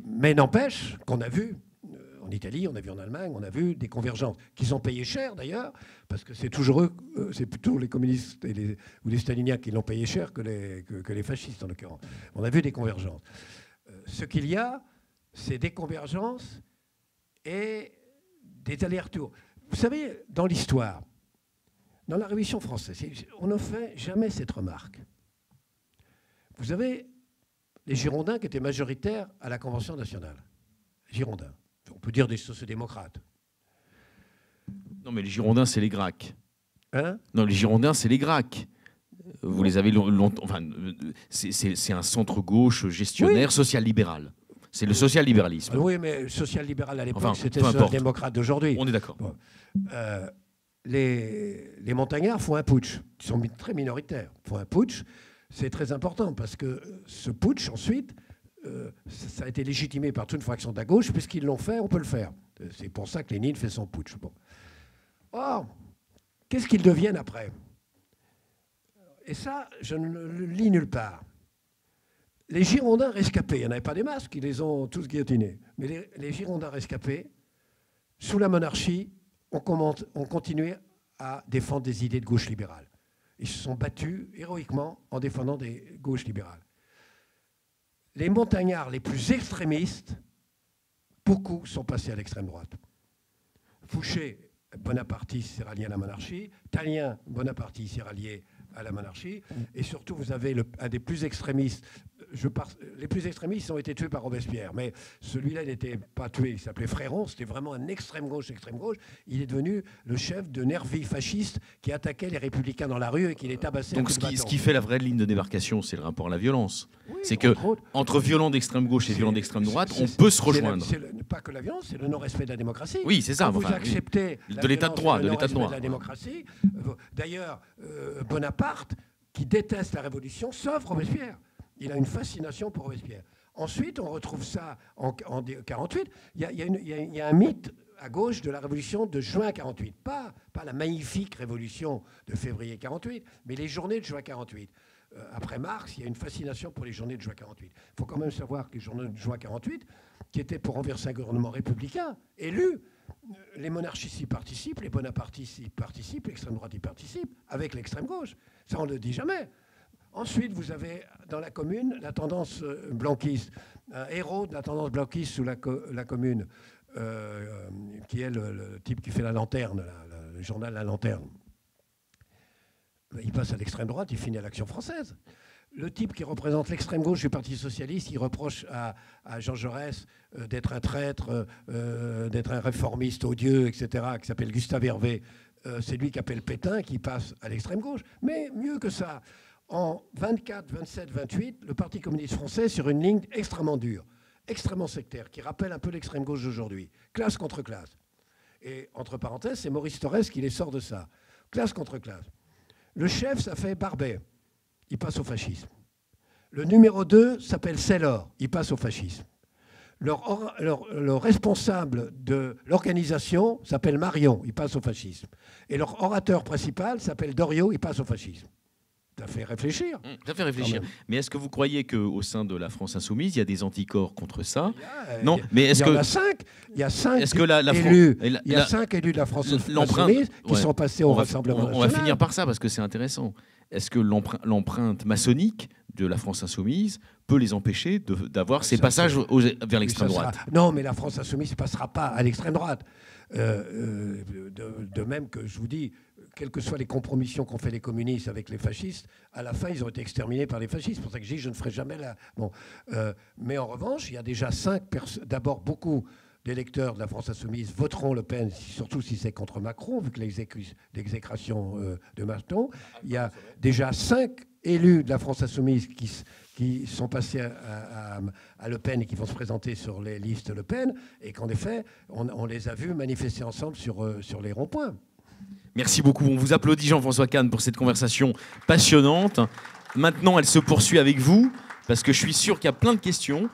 Mais n'empêche qu'on a vu en Italie, on a vu en Allemagne, on a vu des convergences qu'ils ont payé cher d'ailleurs, parce que c'est toujours eux, c'est plutôt les communistes ou les staliniens qui l'ont payé cher que les fascistes en l'occurrence. On a vu des convergences. Ce qu'il y a, c'est des convergences et des allers-retours. Vous savez, dans l'histoire, dans la Révolution française, on ne fait jamais cette remarque. Vous avez les Girondins qui étaient majoritaires à la Convention nationale. Girondins. On peut dire des sociodémocrates. Non, mais les Girondins, c'est les Gracques. Hein? Non, les Girondins, c'est les Gracques. Vous les avez longtemps. Enfin, c'est un centre-gauche gestionnaire, oui, social-libéral. C'est le social-libéralisme. Oui, mais social-libéral à l'époque, enfin, c'était le démocrate d'aujourd'hui. On est d'accord. Bon. Les montagnards font un putsch. Ils sont très minoritaires. Ils font un putsch. C'est très important parce que ce putsch, ensuite, ça a été légitimé par toute une fraction de la gauche. Puisqu'ils l'ont fait, on peut le faire. C'est pour ça que Lénine fait son putsch. Bon. Or, qu'est-ce qu'ils deviennent après? Et ça, je ne le lis nulle part. Les Girondins rescapés, il n'y en avait pas des masques, ils les ont tous guillotinés. Mais les Girondins rescapés, sous la monarchie, ont continué à défendre des idées de gauche libérale. Ils se sont battus héroïquement en défendant des gauches libérales. Les montagnards les plus extrémistes, beaucoup sont passés à l'extrême droite. Fouché, bonapartiste, s'est rallié à la monarchie. Tallien, bonapartiste, s'est rallié à la monarchie. Et surtout, vous avez un des plus extrémistes. Les plus extrémistes ont été tués par Robespierre, mais celui-là n'était pas tué. Il s'appelait Fréron. C'était vraiment un extrême gauche. Il est devenu le chef de nervis fascistes qui attaquait les républicains dans la rue et qui les tabassait. Donc ce qui fait la vraie ligne de démarcation, c'est le rapport à la violence. Oui, c'est que entre violents d'extrême gauche et violents d'extrême droite, on peut se rejoindre. Pas que la violence, c'est le non-respect de la démocratie. Oui, c'est ça. Quand vous acceptez de l'état de droit, de la démocratie. D'ailleurs, Bonaparte, qui déteste la Révolution, sauf Robespierre. Il a une fascination pour Robespierre. Ensuite, on retrouve ça en 1948. Il y a un mythe à gauche de la Révolution de juin 1948. Pas la magnifique Révolution de février 1948, mais les journées de juin 1948. Après Marx, il y a une fascination pour les journées de juin 1948. Il faut quand même savoir que les journées de juin 1948, qui étaient pour renverser un gouvernement républicain, élu, les monarchistes y participent, les bonapartistes y participent, l'extrême droite y participe, avec l'extrême gauche. Ça, on ne le dit jamais. Ensuite, vous avez dans la Commune la tendance blanquiste, un héros de la tendance blanquiste sous la Commune, qui est le type qui fait la lanterne, le journal La Lanterne. Il passe à l'extrême droite, il finit à l'Action française. Le type qui représente l'extrême gauche du Parti socialiste, il reproche à Jean Jaurès d'être un traître, d'être un réformiste odieux, etc., qui s'appelle Gustave Hervé. C'est lui qui appelle Pétain, qui passe à l'extrême gauche. Mais mieux que ça, en 24, 27, 28, le Parti communiste français sur une ligne extrêmement dure, extrêmement sectaire, qui rappelle un peu l'extrême gauche d'aujourd'hui. Classe contre classe. Et entre parenthèses, c'est Maurice Thorez qui les sort de ça. Classe contre classe. Le chef, ça fait Barbet. Il passe au fascisme. Le numéro 2 s'appelle Sellor. Il passe au fascisme. Le responsable de l'organisation s'appelle Marion. Il passe au fascisme. Et leur orateur principal s'appelle Doriot. Il passe au fascisme. Ça fait réfléchir. Ça fait réfléchir. Mais est-ce que vous croyez qu'au sein de la France insoumise, il y a des anticorps contre ça? Non, mais est-ce que... Il y en a 5. Il y a 5 élus. Il y a 5 élus de la France insoumise qui sont passés au Rassemblement national. On va finir par ça parce que c'est intéressant. Est-ce que l'empreinte maçonnique de la France insoumise peut les empêcher d'avoir ces passages vers l'extrême droite? Non, mais la France insoumise ne passera pas à l'extrême droite. De même que je vous dis, quelles que soient les compromissions qu'ont fait les communistes avec les fascistes, à la fin, ils ont été exterminés par les fascistes. C'est pour ça que je dis je ne ferai jamais la... Bon. Mais en revanche, il y a déjà 5 personnes... D'abord, beaucoup d'électeurs de la France insoumise voteront Le Pen, surtout si c'est contre Macron, vu que l'exécration de Macron. Il y a déjà 5 élus de la France insoumise qui sont passés à Le Pen et qui vont se présenter sur les listes Le Pen, et qu'en effet, on les a vus manifester ensemble sur les ronds-points. Merci beaucoup. On vous applaudit, Jean-François Kahn, pour cette conversation passionnante. Maintenant, elle se poursuit avec vous, parce que je suis sûr qu'il y a plein de questions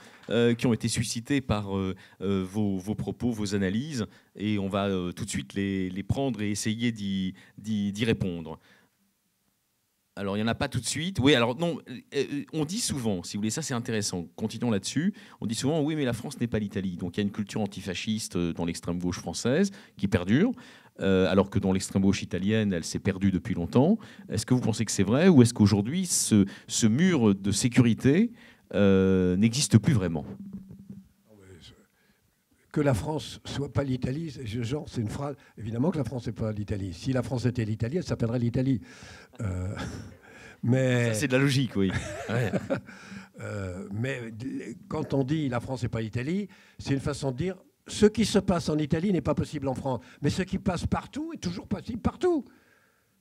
qui ont été suscitées par vos propos, vos analyses, et on va tout de suite les prendre et essayer d'y répondre. Alors, il n'y en a pas tout de suite. Oui, alors non, on dit souvent, si vous voulez, ça c'est intéressant, continuons là-dessus, on dit souvent, oui, mais la France n'est pas l'Italie. Donc il y a une culture antifasciste dans l'extrême gauche française qui perdure, alors que dans l'extrême gauche italienne, elle s'est perdue depuis longtemps. Est-ce que vous pensez que c'est vrai ou est-ce qu'aujourd'hui, ce mur de sécurité n'existe plus vraiment? Que la France soit pas l'Italie, genre, c'est une phrase. Évidemment que la France n'est pas l'Italie. Si la France était l'Italie, elle s'appellerait l'Italie. Mais ça, c'est de la logique, oui. Ouais. Mais quand on dit la France n'est pas l'Italie, c'est une façon de dire ce qui se passe en Italie n'est pas possible en France. Mais ce qui passe partout est toujours possible partout.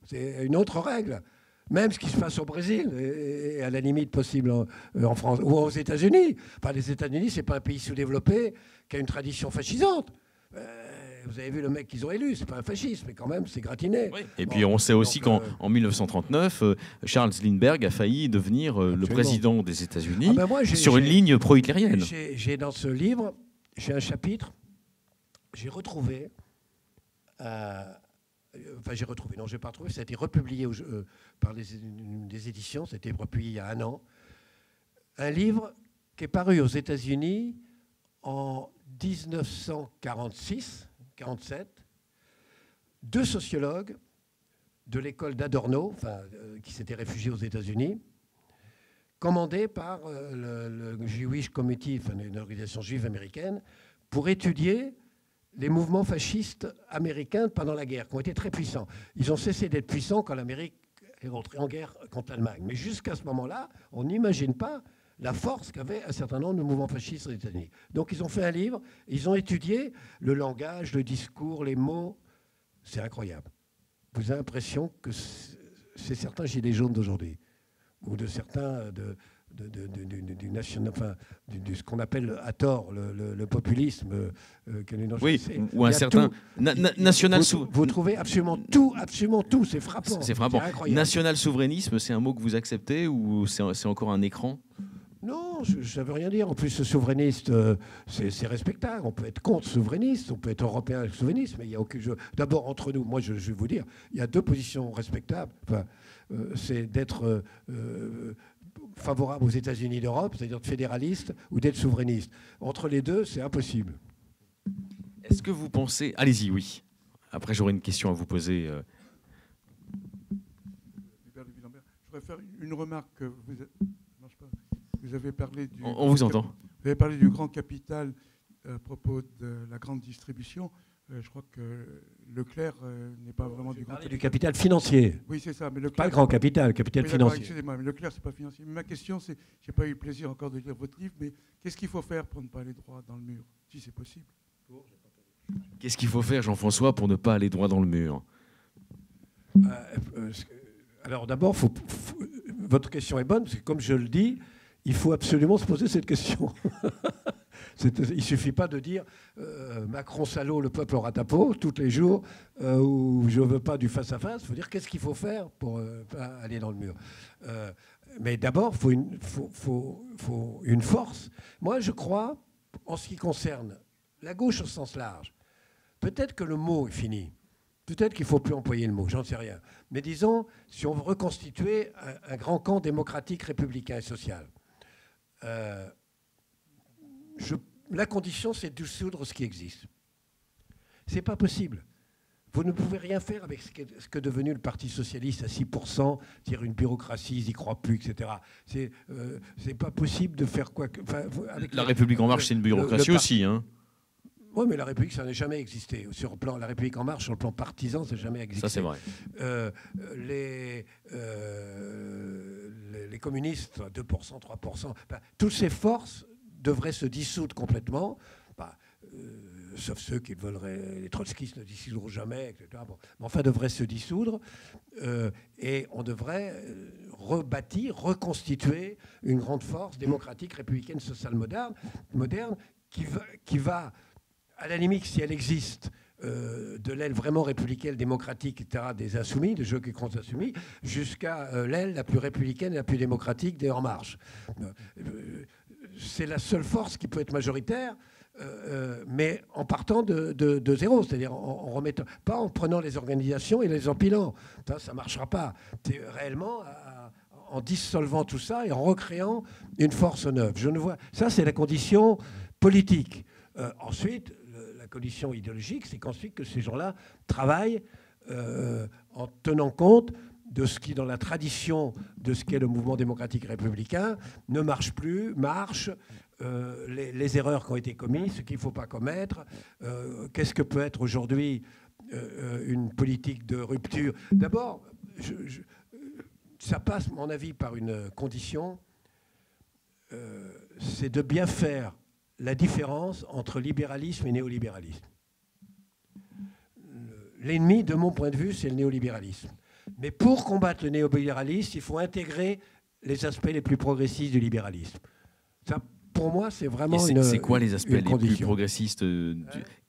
C'est une autre règle. Même ce qui se passe au Brésil est à la limite possible en France ou aux États-Unis. Enfin, les États-Unis, ce n'est pas un pays sous-développé qui a une tradition fascisante. Vous avez vu le mec qu'ils ont élu, c'est pas un fasciste, mais quand même, c'est gratiné. Oui. Et puis on sait aussi qu'en 1939, Charles Lindbergh a failli devenir le président des États-Unis sur une ligne pro-hitlérienne. J'ai dans ce livre, j'ai un chapitre, j'ai retrouvé... Enfin, j'ai retrouvé, non, je n'ai pas retrouvé, ça a été republié par des éditions, ça a été republié il y a un an. Un livre qui est paru aux États-Unis en 1946-47, deux sociologues de l'école d'Adorno, qui s'étaient réfugiés aux États-Unis, commandés par le Jewish Committee, une organisation juive américaine, pour étudier les mouvements fascistes américains pendant la guerre, qui ont été très puissants. Ils ont cessé d'être puissants quand l'Amérique est rentrée en guerre contre l'Allemagne. Mais jusqu'à ce moment-là, on n'imagine pas la force qu'avaient un certain nombre de mouvements fascistes aux États-Unis. Donc ils ont fait un livre, ils ont étudié le langage, le discours, les mots. C'est incroyable. Vous avez l'impression que c'est certains gilets jaunes d'aujourd'hui, ou de certains ce qu'on appelle à tort le populisme. Oui, ou un certain vous trouvez absolument tout, c'est frappant. C'est frappant. National-souverainisme, c'est un mot que vous acceptez ou c'est encore un écran? Non, ça ne veut rien dire. En plus, souverainiste, c'est respectable. On peut être contre souverainiste, on peut être européen souverainiste, mais il n'y a aucun jeu. D'abord, entre nous, moi, je vais vous dire, il y a deux positions respectables. C'est d'être favorable aux États-Unis d'Europe, c'est-à-dire de fédéraliste, ou d'être souverainiste. Entre les deux, c'est impossible. Est-ce que vous pensez... Allez-y, oui. Après, j'aurai une question à vous poser. Je voudrais faire une remarque. Vous avez parlé du... On vous entend. Vous avez parlé du grand capital à propos de la grande distribution. Je crois que Leclerc n'est pas vraiment du grand capital. Du capital financier. Oui, c'est ça. Mais Leclerc, pas le grand capital, le capital financier. Excusez-moi, mais Leclerc, ce n'est pas financier. Ma question, c'est, je n'ai pas eu le plaisir encore de lire votre livre, mais qu'est-ce qu'il faut faire pour ne pas aller droit dans le mur, si c'est possible? Qu'est-ce qu'il faut faire, Jean-François, pour ne pas aller droit dans le mur? Alors d'abord, votre question est bonne, parce que comme je le dis, il faut absolument se poser cette question. Il ne suffit pas de dire Macron salaud, le peuple aura ta peau tous les jours, ou je ne veux pas du face-à-face. Il faut dire qu'est-ce qu'il faut faire pour pas aller dans le mur. Mais d'abord, il faut une force. Moi, je crois, en ce qui concerne la gauche au sens large, peut-être que le mot est fini. Peut-être qu'il ne faut plus employer le mot, j'en sais rien. Mais disons, si on veut reconstituer un grand camp démocratique, républicain et social, la condition, c'est de dissoudre ce qui existe. Ce n'est pas possible. Vous ne pouvez rien faire avec ce qu'est devenu le Parti socialiste à 6%, c'est-à-dire une bureaucratie, ils n'y croient plus, etc. C'est pas possible de faire quoi que... La République En Marche, c'est une bureaucratie aussi, hein. Oui, mais la République, ça n'a jamais existé. La République En Marche, sur le plan partisan, ça n'a jamais existé. Ça, c'est vrai. Les communistes, 2%, 3%, toutes ces forces devraient se dissoudre complètement, sauf ceux qui veulent, les trotskistes ne dissoudront jamais, etc. Bon. Mais enfin, devraient se dissoudre, et on devrait rebâtir, reconstituer une grande force démocratique, républicaine, sociale moderne qui va à la limite, si elle existe, de l'aile vraiment républicaine, démocratique, etc., des insoumis, de ceux qui comptent insoumis, jusqu'à l'aile la plus républicaine et la plus démocratique des En Marche. C'est la seule force qui peut être majoritaire, mais en partant de zéro, c'est-à-dire en remettant, pas en prenant les organisations et les empilant. Ça ne marchera pas. C'est réellement en dissolvant tout ça et en recréant une force neuve. Je ne vois, ça, c'est la condition politique. Ensuite, la condition idéologique, c'est qu'ensuite que ces gens-là travaillent en tenant compte de ce qui, dans la tradition de ce qu'est le mouvement démocratique républicain, ne marche plus, marche, les erreurs qui ont été commises, ce qu'il ne faut pas commettre, qu'est-ce que peut être aujourd'hui une politique de rupture. D'abord, ça passe, à mon avis, par une condition, c'est de bien faire la différence entre libéralisme et néolibéralisme. L'ennemi, de mon point de vue, c'est le néolibéralisme. Mais pour combattre le néolibéralisme, il faut intégrer les aspects les plus progressistes du libéralisme. Ça, pour moi, c'est vraiment c'est quoi les aspects les plus progressistes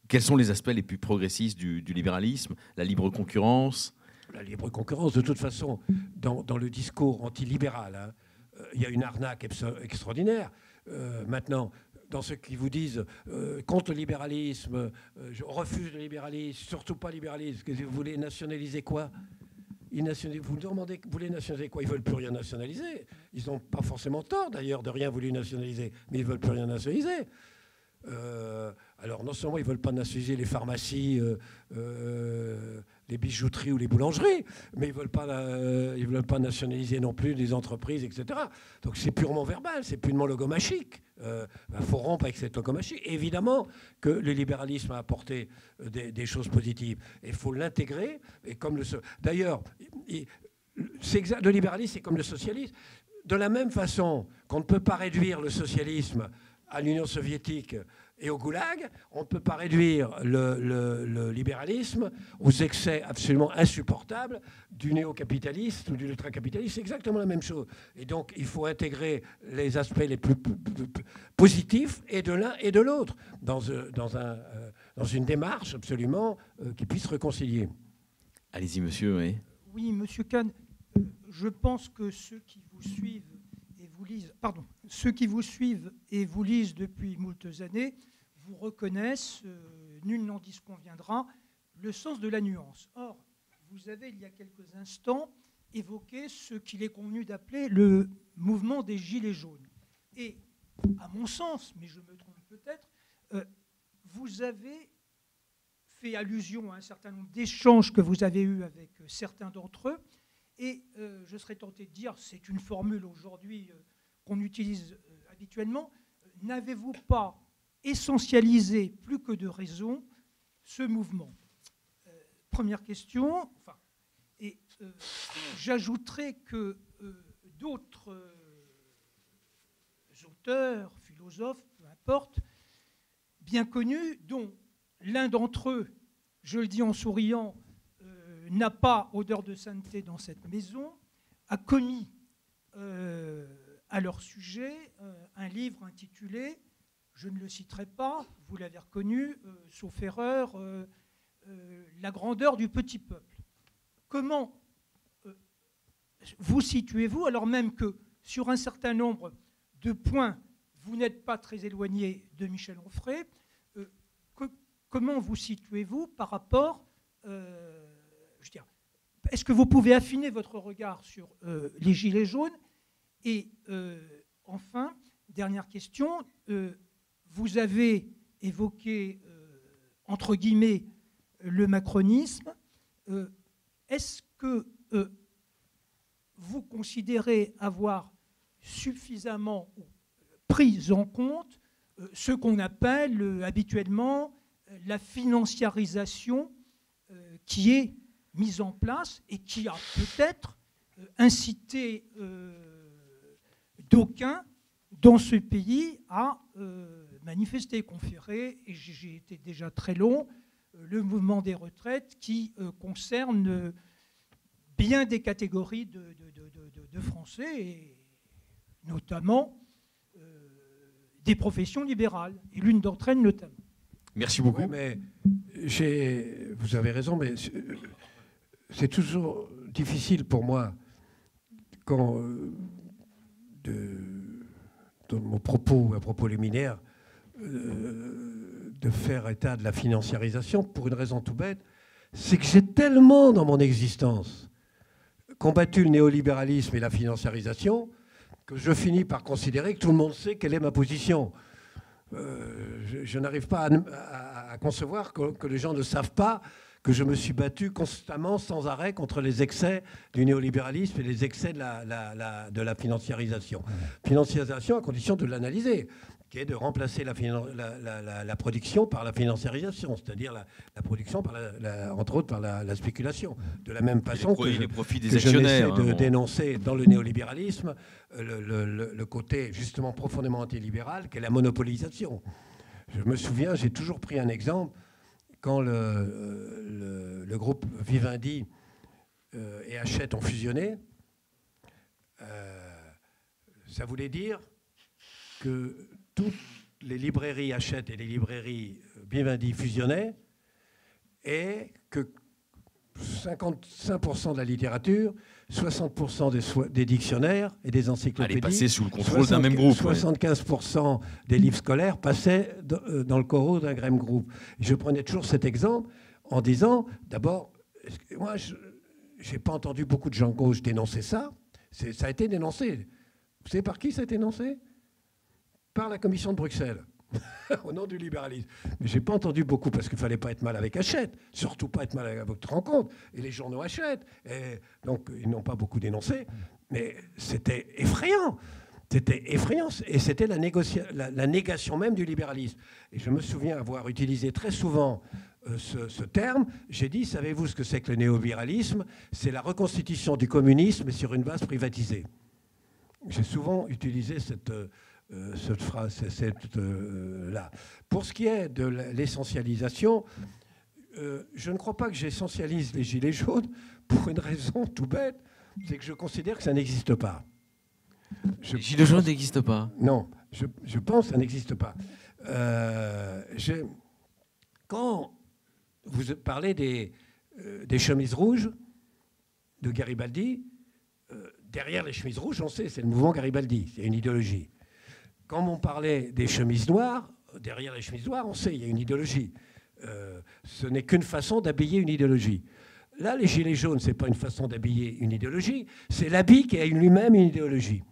Quels sont les aspects les plus progressistes du libéralisme? La libre concurrence? La libre concurrence, de toute façon, dans le discours antilibéral, hein, il y a une arnaque extraordinaire. Maintenant, dans ceux qui vous disent contre le libéralisme, je refuse le libéralisme, surtout pas le libéralisme, que vous voulez nationaliser quoi? Vous demandez, vous voulez nationaliser quoi? Ils ne veulent plus rien nationaliser. Ils n'ont pas forcément tort, d'ailleurs, de rien voulu nationaliser, mais ils ne veulent plus rien nationaliser. Alors, non seulement ils ne veulent pas nationaliser les pharmacies, les bijouteries ou les boulangeries, mais ils ne veulent pas nationaliser non plus des entreprises, etc. Donc, c'est purement verbal, c'est purement logomachique. Il faut rompre avec cette logomachie. Évidemment que le libéralisme a apporté des choses positives. Et il faut l'intégrer. D'ailleurs, le libéralisme, c'est comme le socialisme. De la même façon qu'on ne peut pas réduire le socialisme à l'Union soviétique et au goulag, on ne peut pas réduire le libéralisme aux excès absolument insupportables du néo-capitaliste ou du ultra-capitaliste. C'est exactement la même chose. Et donc, il faut intégrer les aspects les plus positifs et de l'un et de l'autre dans une démarche absolument qui puisse réconcilier. Allez-y, monsieur. Oui, oui, monsieur Kahn, je pense que ceux qui vous suivent et vous lisent depuis moultes années vous reconnaissent, nul n'en disconviendra, le sens de la nuance. Or, vous avez, il y a quelques instants, évoqué ce qu'il est convenu d'appeler le mouvement des Gilets jaunes. Et, à mon sens, mais je me trompe peut-être, vous avez fait allusion à un certain nombre d'échanges que vous avez eus avec certains d'entre eux. Et je serais tenté de dire, c'est une formule aujourd'hui qu'on utilise habituellement, n'avez-vous pas essentialisé plus que de raison ce mouvement? Première question. Et j'ajouterais que d'autres auteurs, philosophes, peu importe, bien connus, dont l'un d'entre eux, je le dis en souriant, n'a pas odeur de sainteté dans cette maison, a commis à leur sujet un livre intitulé, je ne le citerai pas, vous l'avez reconnu, sauf erreur, La grandeur du petit peuple. Comment vous situez-vous, alors même que sur un certain nombre de points, vous n'êtes pas très éloigné de Michel Onfray, comment vous situez-vous par rapport est-ce que vous pouvez affiner votre regard sur les Gilets jaunes? Et enfin, dernière question, vous avez évoqué, entre guillemets, le macronisme. Est-ce que vous considérez avoir suffisamment pris en compte ce qu'on appelle habituellement la financiarisation qui est mise en place et qui a peut-être incité d'aucuns dans ce pays à manifester, conférer, et j'ai été déjà très long, le mouvement des retraites qui concerne bien des catégories de Français, et notamment des professions libérales, et l'une d'entre elles notamment. Merci beaucoup. Oui, mais vous avez raison, mais c'est toujours difficile pour moi, quand dans mon propos liminaire, de faire état de la financiarisation pour une raison tout bête, c'est que j'ai tellement dans mon existence combattu le néolibéralisme et la financiarisation que je finis par considérer que tout le monde sait quelle est ma position. Je n'arrive pas à concevoir que les gens ne savent pas que je me suis battu constamment, sans arrêt, contre les excès du néolibéralisme et les excès de la financiarisation. Financiarisation à condition de l'analyser, qui est de remplacer la production par la financiarisation, c'est-à-dire la production, entre autres, par la spéculation. De la même façon que j'essaie de dénoncer dans le néolibéralisme le côté justement profondément antilibéral, qu'est la monopolisation. Je me souviens, j'ai toujours pris un exemple, quand le groupe Vivendi et Hachette ont fusionné, ça voulait dire que toutes les librairies Hachette et les librairies Vivendi fusionnaient et que 55% de la littérature, 60% des dictionnaires et des encyclopédies, passaient sous le contrôle d'un même groupe. 75% des livres scolaires passaient dans le coraux d'un même groupe. Je prenais toujours cet exemple en disant, d'abord, moi, je n'ai pas entendu beaucoup de gens de gauche dénoncer ça. Ça a été dénoncé. Vous savez par qui ça a été dénoncé? Par la Commission de Bruxelles. Au nom du libéralisme. Mais je n'ai pas entendu beaucoup, parce qu'il ne fallait pas être mal avec Hachette, surtout pas être mal avec votre rencontre. Et les journaux Hachette. Et donc, ils n'ont pas beaucoup dénoncé. Mais c'était effrayant. C'était effrayant. Et c'était la négation même du libéralisme. Et je me souviens avoir utilisé très souvent ce terme. J'ai dit, savez-vous ce que c'est que le néolibéralisme? C'est la reconstitution du communisme, mais sur une base privatisée. J'ai souvent utilisé cette phrase, là. Pour ce qui est de l'essentialisation, je ne crois pas que j'essentialise les gilets jaunes pour une raison tout bête, c'est que je considère que ça n'existe pas. Les gilets jaunes n'existent pas? Non, je pense que ça n'existe pas. Quand vous parlez des chemises rouges de Garibaldi, derrière les chemises rouges, on sait, c'est le mouvement Garibaldi, c'est une idéologie. Quand on parlait des chemises noires, derrière les chemises noires, on sait, il y a une idéologie. Ce n'est qu'une façon d'habiller une idéologie. Là, les gilets jaunes, ce n'est pas une façon d'habiller une idéologie, c'est l'habit qui a lui-même une idéologie.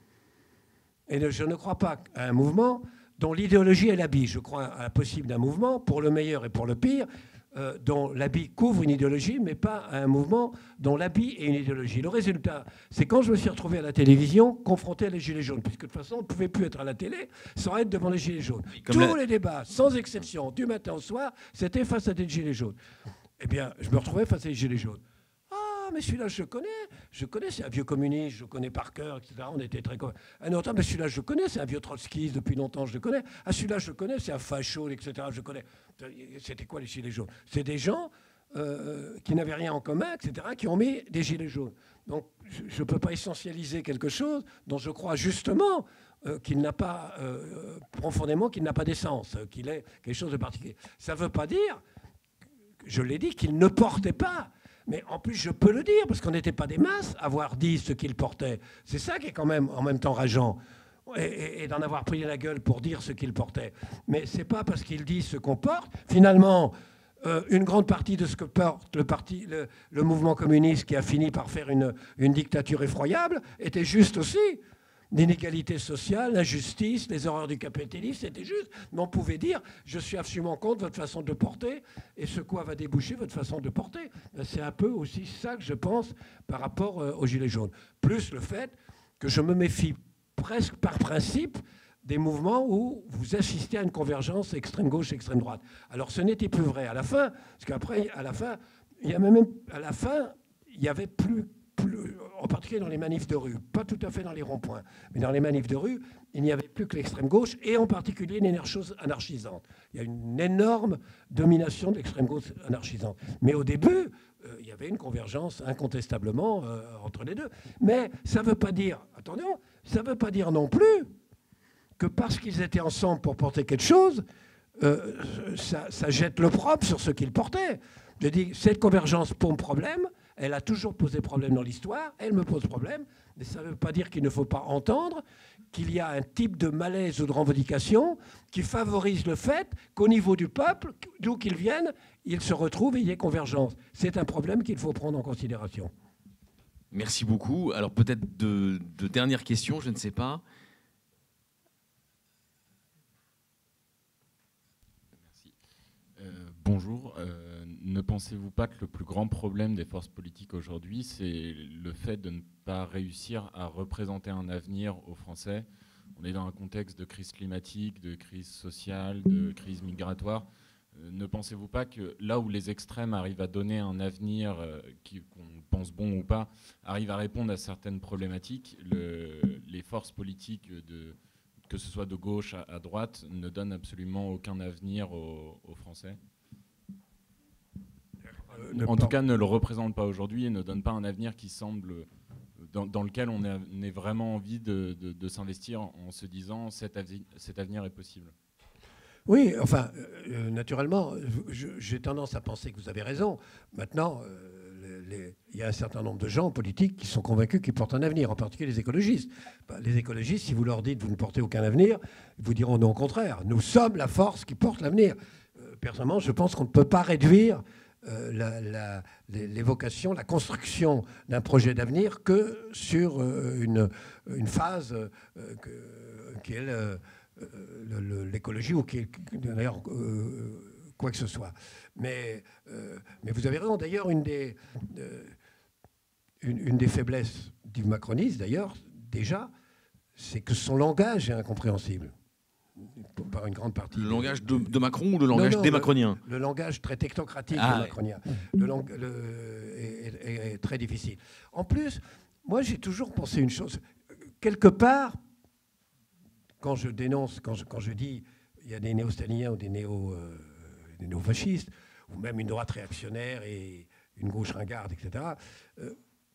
Et je ne crois pas à un mouvement dont l'idéologie est l'habit. Je crois à la possible d'un mouvement, pour le meilleur et pour le pire, dont l'habit couvre une idéologie, mais pas à un mouvement dont l'habit est une idéologie. Le résultat, c'est quand je me suis retrouvé à la télévision, confronté à les gilets jaunes, puisque de toute façon, on ne pouvait plus être à la télé sans être devant les gilets jaunes. Tous les débats, sans exception, du matin au soir, c'était face à des gilets jaunes. Eh bien, je me retrouvais face à des gilets jaunes. Ah, mais celui-là, je connais, c'est un vieux communiste, je connais par cœur, etc. On était très... Un autre, mais celui-là, je connais, c'est un vieux trotskiste, depuis longtemps, je le connais. Ah, celui-là, je le connais, c'est un facho, etc. Je connais. C'était quoi les gilets jaunes? C'est des gens qui n'avaient rien en commun, etc., qui ont mis des gilets jaunes. Donc, je ne peux pas essentialiser quelque chose dont je crois justement qu'il n'a pas, profondément, qu'il n'a pas d'essence, qu'il est quelque chose de particulier. Ça ne veut pas dire, je l'ai dit, qu'il ne portait pas. Mais en plus, je peux le dire, parce qu'on n'était pas des masses à avoir dit ce qu'il portait. C'est ça qui est quand même en même temps rageant. Et d'en avoir pris la gueule pour dire ce qu'il portait. Mais ce n'est pas parce qu'il dit ce qu'on porte. Finalement, une grande partie de ce que porte le mouvement communiste, qui a fini par faire une dictature effroyable, était juste aussi. L'inégalité sociale, l'injustice, les horreurs du capitalisme, c'était juste. Mais on pouvait dire, je suis absolument contre votre façon de porter et ce quoi va déboucher votre façon de porter. C'est un peu aussi ça que je pense par rapport aux Gilets jaunes. Plus le fait que je me méfie presque par principe des mouvements où vous assistez à une convergence extrême gauche, extrême droite. Alors ce n'était plus vrai à la fin, parce qu'après, à la fin, il y avait plus, en particulier dans les manifs de rue, pas tout à fait dans les ronds-points, mais dans les manifs de rue, il n'y avait plus que l'extrême gauche, et en particulier une chose anarchisante. Il y a une énorme domination de l'extrême gauche anarchisante. Mais au début, il y avait une convergence incontestablement entre les deux. Mais ça ne veut pas dire, attention, ça ne veut pas dire non plus que parce qu'ils étaient ensemble pour porter quelque chose, ça jette l'opprobre sur ce qu'ils portaient. Je dis, cette convergence pose problème, Elle a toujours posé problème dans l'histoire. Elle me pose problème. Mais ça ne veut pas dire qu'il ne faut pas entendre qu'il y a un type de malaise ou de revendication qui favorise le fait qu'au niveau du peuple, d'où qu'ils viennent, ils se retrouvent et il y ait convergence. C'est un problème qu'il faut prendre en considération. Merci beaucoup. Alors peut-être de dernières questions, je ne sais pas. Merci. Bonjour. Ne pensez-vous pas que le plus grand problème des forces politiques aujourd'hui, c'est le fait de ne pas réussir à représenter un avenir aux Français? On est dans un contexte de crise climatique, de crise sociale, de crise migratoire. Ne pensez-vous pas que là où les extrêmes arrivent à donner un avenir qu'on pense bon ou pas, arrivent à répondre à certaines problématiques, les forces politiques, que ce soit de gauche à droite, ne donnent absolument aucun avenir aux Français? En tout cas, ne le représentent pas aujourd'hui et ne donnent pas un avenir qui semble, dans lequel on ait vraiment envie de s'investir en se disant cet avenir est possible. Oui, enfin, naturellement, j'ai tendance à penser que vous avez raison. Maintenant, il y a un certain nombre de gens politiques qui sont convaincus qu'ils portent un avenir, en particulier les écologistes. Les écologistes, si vous leur dites que vous ne portez aucun avenir, ils vous diront non, au contraire. Nous sommes la force qui porte l'avenir. Personnellement, je pense qu'on ne peut pas réduire l'évocation, la construction d'un projet d'avenir que sur une phase qui est l'écologie ou qui est d'ailleurs quoi que ce soit. Mais vous avez raison. D'ailleurs, une des faiblesses du macronisme, d'ailleurs, déjà, c'est que son langage est incompréhensible. Par une grande partie. Le langage de Macron ou le langage des macroniens? Le langage très technocratique des macroniens. Est très difficile. En plus, moi, j'ai toujours pensé une chose. Quelque part, quand je dénonce, quand je dis il y a des néo-staliniens ou des néo-fascistes, ou même une droite réactionnaire et une gauche ringarde, etc.,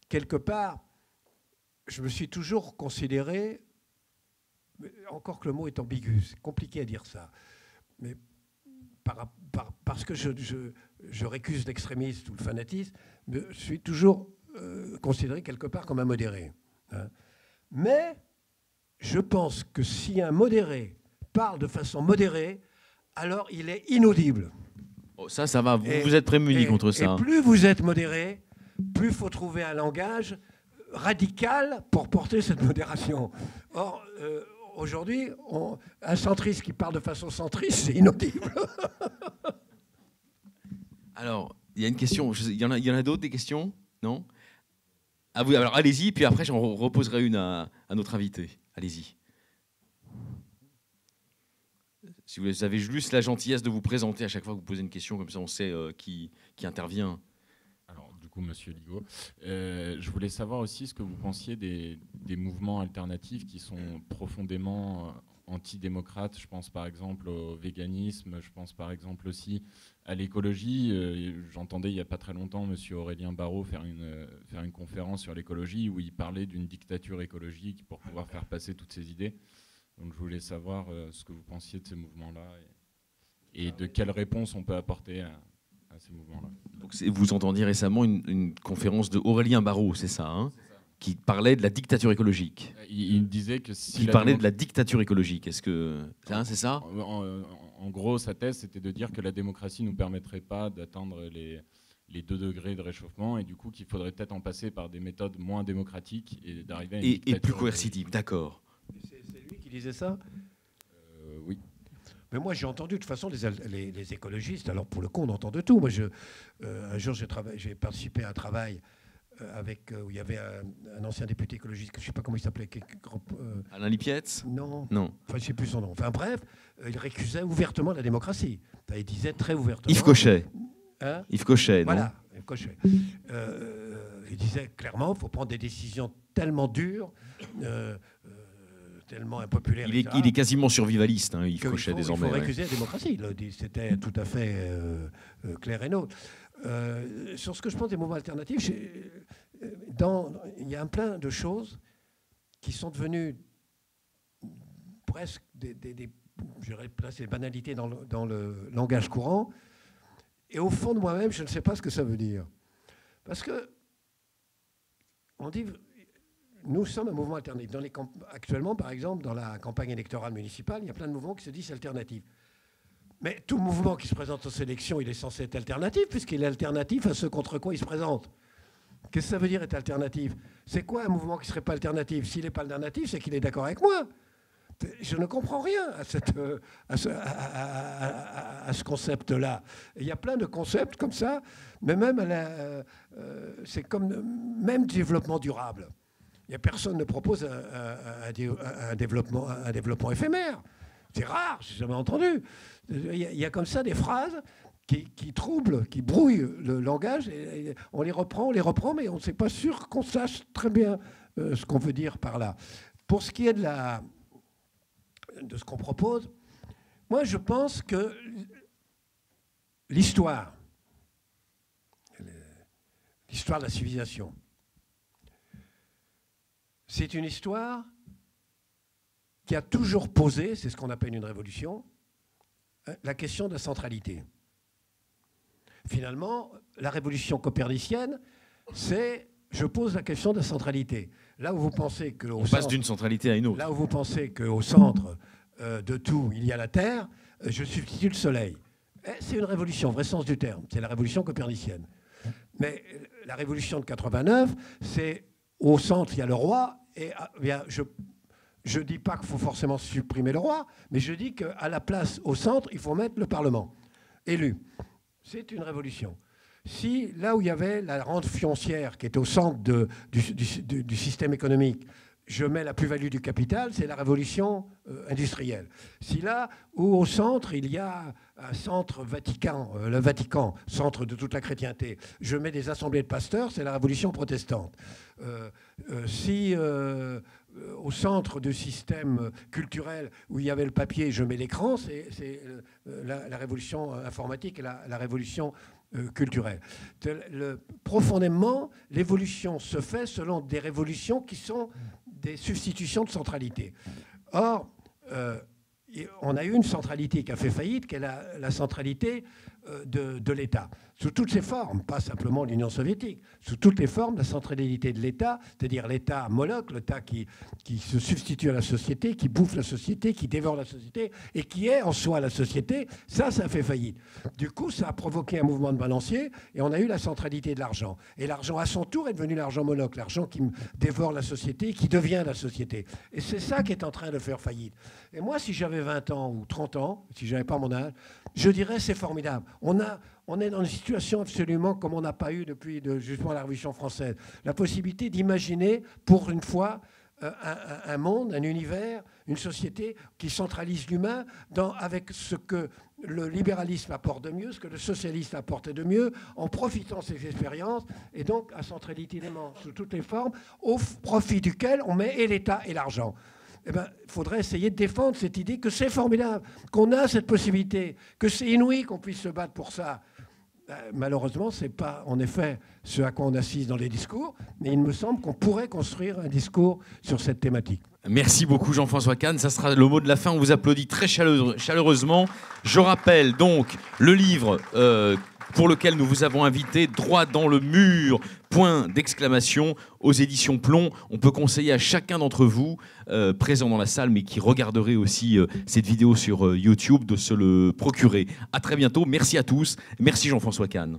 quelque part, je me suis toujours considéré, encore que le mot est ambigu, c'est compliqué à dire ça, mais parce que je récuse l'extrémisme ou le fanatisme, je suis toujours considéré quelque part comme un modéré. Hein. Mais je pense que si un modéré parle de façon modérée, alors il est inaudible. Oh, ça va, vous êtes prémuni contre ça. Et plus vous êtes modéré, plus il faut trouver un langage radical pour porter cette modération. Or, aujourd'hui, un centriste qui parle de façon centriste, c'est inaudible. Alors, il y a une question. Il y en a d'autres, des questions? Non? Ah oui, alors allez-y, puis après j'en reposerai une à notre invité. Allez-y. Si vous avez juste la gentillesse de vous présenter à chaque fois que vous posez une question, comme ça on sait qui intervient. Alors, du coup, Monsieur Ligaud, je voulais savoir aussi ce que vous pensiez des mouvements alternatifs qui sont profondément antidémocrates. Je pense par exemple au véganisme, je pense par exemple aussi à l'écologie. J'entendais il n'y a pas très longtemps Monsieur Aurélien Barraud faire une conférence sur l'écologie où il parlait d'une dictature écologique pour pouvoir faire passer toutes ces idées. Donc je voulais savoir ce que vous pensiez de ces mouvements-là et de quelles réponses on peut apporter à ces mouvements-là. Donc vous entendiez récemment une conférence de Aurélien Barraud, c'est ça, hein, qui parlait de la dictature écologique. Il disait que si il parlait de la dictature écologique. Est-ce que c'est ça? En gros, sa thèse, c'était de dire que la démocratie ne nous permettrait pas d'atteindre les 2 degrés de réchauffement et du coup qu'il faudrait peut-être en passer par des méthodes moins démocratiques et d'arriver à une dictature et plus coercitives. D'accord. C'est lui qui disait ça? Oui. Mais moi, j'ai entendu, de toute façon, les écologistes. Alors, pour le coup, on entend de tout. Moi, un jour, j'ai participé à un travail où il y avait un ancien député écologiste, je ne sais pas comment il s'appelait. Alain Lipietz? Non. Non. Enfin, je ne sais plus son nom. Enfin, bref, il récusait ouvertement la démocratie. Il disait très ouvertement. Yves Cochet. Hein? Yves Cochet, non? Voilà, Yves Cochet. Il disait clairement, il faut prendre des décisions tellement dures, tellement impopulaires. Il est quasiment survivaliste, hein, Yves Cochet, désormais. Il faut récuser la démocratie. C'était tout à fait clair et nôtre. Sur ce que je pense des mouvements alternatifs, il y a un plein de choses qui sont devenues presque des banalités dans le langage courant. Et au fond de moi-même, je ne sais pas ce que ça veut dire. Parce que on dit, nous sommes un mouvement alternatif. Actuellement, par exemple, dans la campagne électorale municipale, il y a plein de mouvements qui se disent alternatifs. Mais tout mouvement qui se présente aux élections, il est censé être alternatif, puisqu'il est alternatif à ce contre quoi il se présente. Qu'est-ce que ça veut dire être alternatif? C'est quoi un mouvement qui ne serait pas alternatif? S'il n'est pas alternatif, c'est qu'il est d'accord avec moi. Je ne comprends rien à ce concept-là. Il y a plein de concepts comme ça, mais même c'est comme même développement durable. Il y a personne ne propose un développement éphémère. C'est rare, je n'ai jamais entendu. Il y a comme ça des phrases qui troublent, qui brouillent le langage. Et on les reprend, mais on ne sait pas sûr qu'on sache très bien ce qu'on veut dire par là. Pour ce qui est de ce qu'on propose, moi je pense que l'histoire de la civilisation, c'est une histoire qui a toujours posé, c'est ce qu'on appelle une révolution, la question de la centralité. Finalement, la révolution copernicienne, c'est je pose la question de la centralité. Là où vous pensez que on passe d'une centralité à une autre. Là où vous pensez qu'au centre de tout, il y a la Terre, je substitue le Soleil. C'est une révolution, vrai sens du terme. C'est la révolution copernicienne. Mais la révolution de 89, c'est au centre, il y a le roi. Et je ne dis pas qu'il faut forcément supprimer le roi, mais je dis qu'à la place, au centre, il faut mettre le Parlement élu. C'est une révolution. Si, là où il y avait la rente foncière qui est au centre du système économique, je mets la plus-value du capital, c'est la révolution industrielle. Si là où au centre, il y a un centre Vatican, le Vatican, centre de toute la chrétienté, je mets des assemblées de pasteurs, c'est la révolution protestante. Si au centre du système culturel où il y avait le papier, je mets l'écran, c'est la révolution informatique et la révolution culturelle. Profondément, l'évolution se fait selon des révolutions qui sont des substitutions de centralité. Or, on a eu une centralité qui a fait faillite, qui est la centralité de l'État. Sous toutes ses formes, pas simplement l'Union soviétique, sous toutes les formes, la centralité de l'État, c'est-à-dire l'État Moloch, l'État qui se substitue à la société, qui bouffe la société, qui dévore la société, et qui est en soi la société, ça a fait faillite. Du coup, ça a provoqué un mouvement de balancier, et on a eu la centralité de l'argent. Et l'argent, à son tour, est devenu l'argent Moloch, l'argent qui dévore la société, qui devient la société. Et c'est ça qui est en train de faire faillite. Et moi, si j'avais 20 ans ou 30 ans, si je n'avais pas mon âge, je dirais c'est formidable. On est dans une situation absolument comme on n'a pas eu depuis justement la Révolution française. La possibilité d'imaginer pour une fois un monde, un univers, une société qui centralise l'humain avec ce que le libéralisme apporte de mieux, ce que le socialisme apporte de mieux, en profitant de ces expériences, et donc à centralité élément sous toutes les formes, au profit duquel on met et l'État et l'argent. Eh bien, il faudrait essayer de défendre cette idée que c'est formidable, qu'on a cette possibilité, que c'est inouï qu'on puisse se battre pour ça. Malheureusement, ce n'est pas, en effet, ce à quoi on assiste dans les discours, mais il me semble qu'on pourrait construire un discours sur cette thématique. Merci beaucoup Jean-François Kahn, ça sera le mot de la fin, on vous applaudit très chaleureusement. Je rappelle donc le livre pour lequel nous vous avons invité, Droit dans le mur, point d'exclamation, aux éditions Plomb. On peut conseiller à chacun d'entre vous, présents dans la salle, mais qui regarderez aussi cette vidéo sur YouTube, de se le procurer. À très bientôt, merci à tous, merci Jean-François Kahn.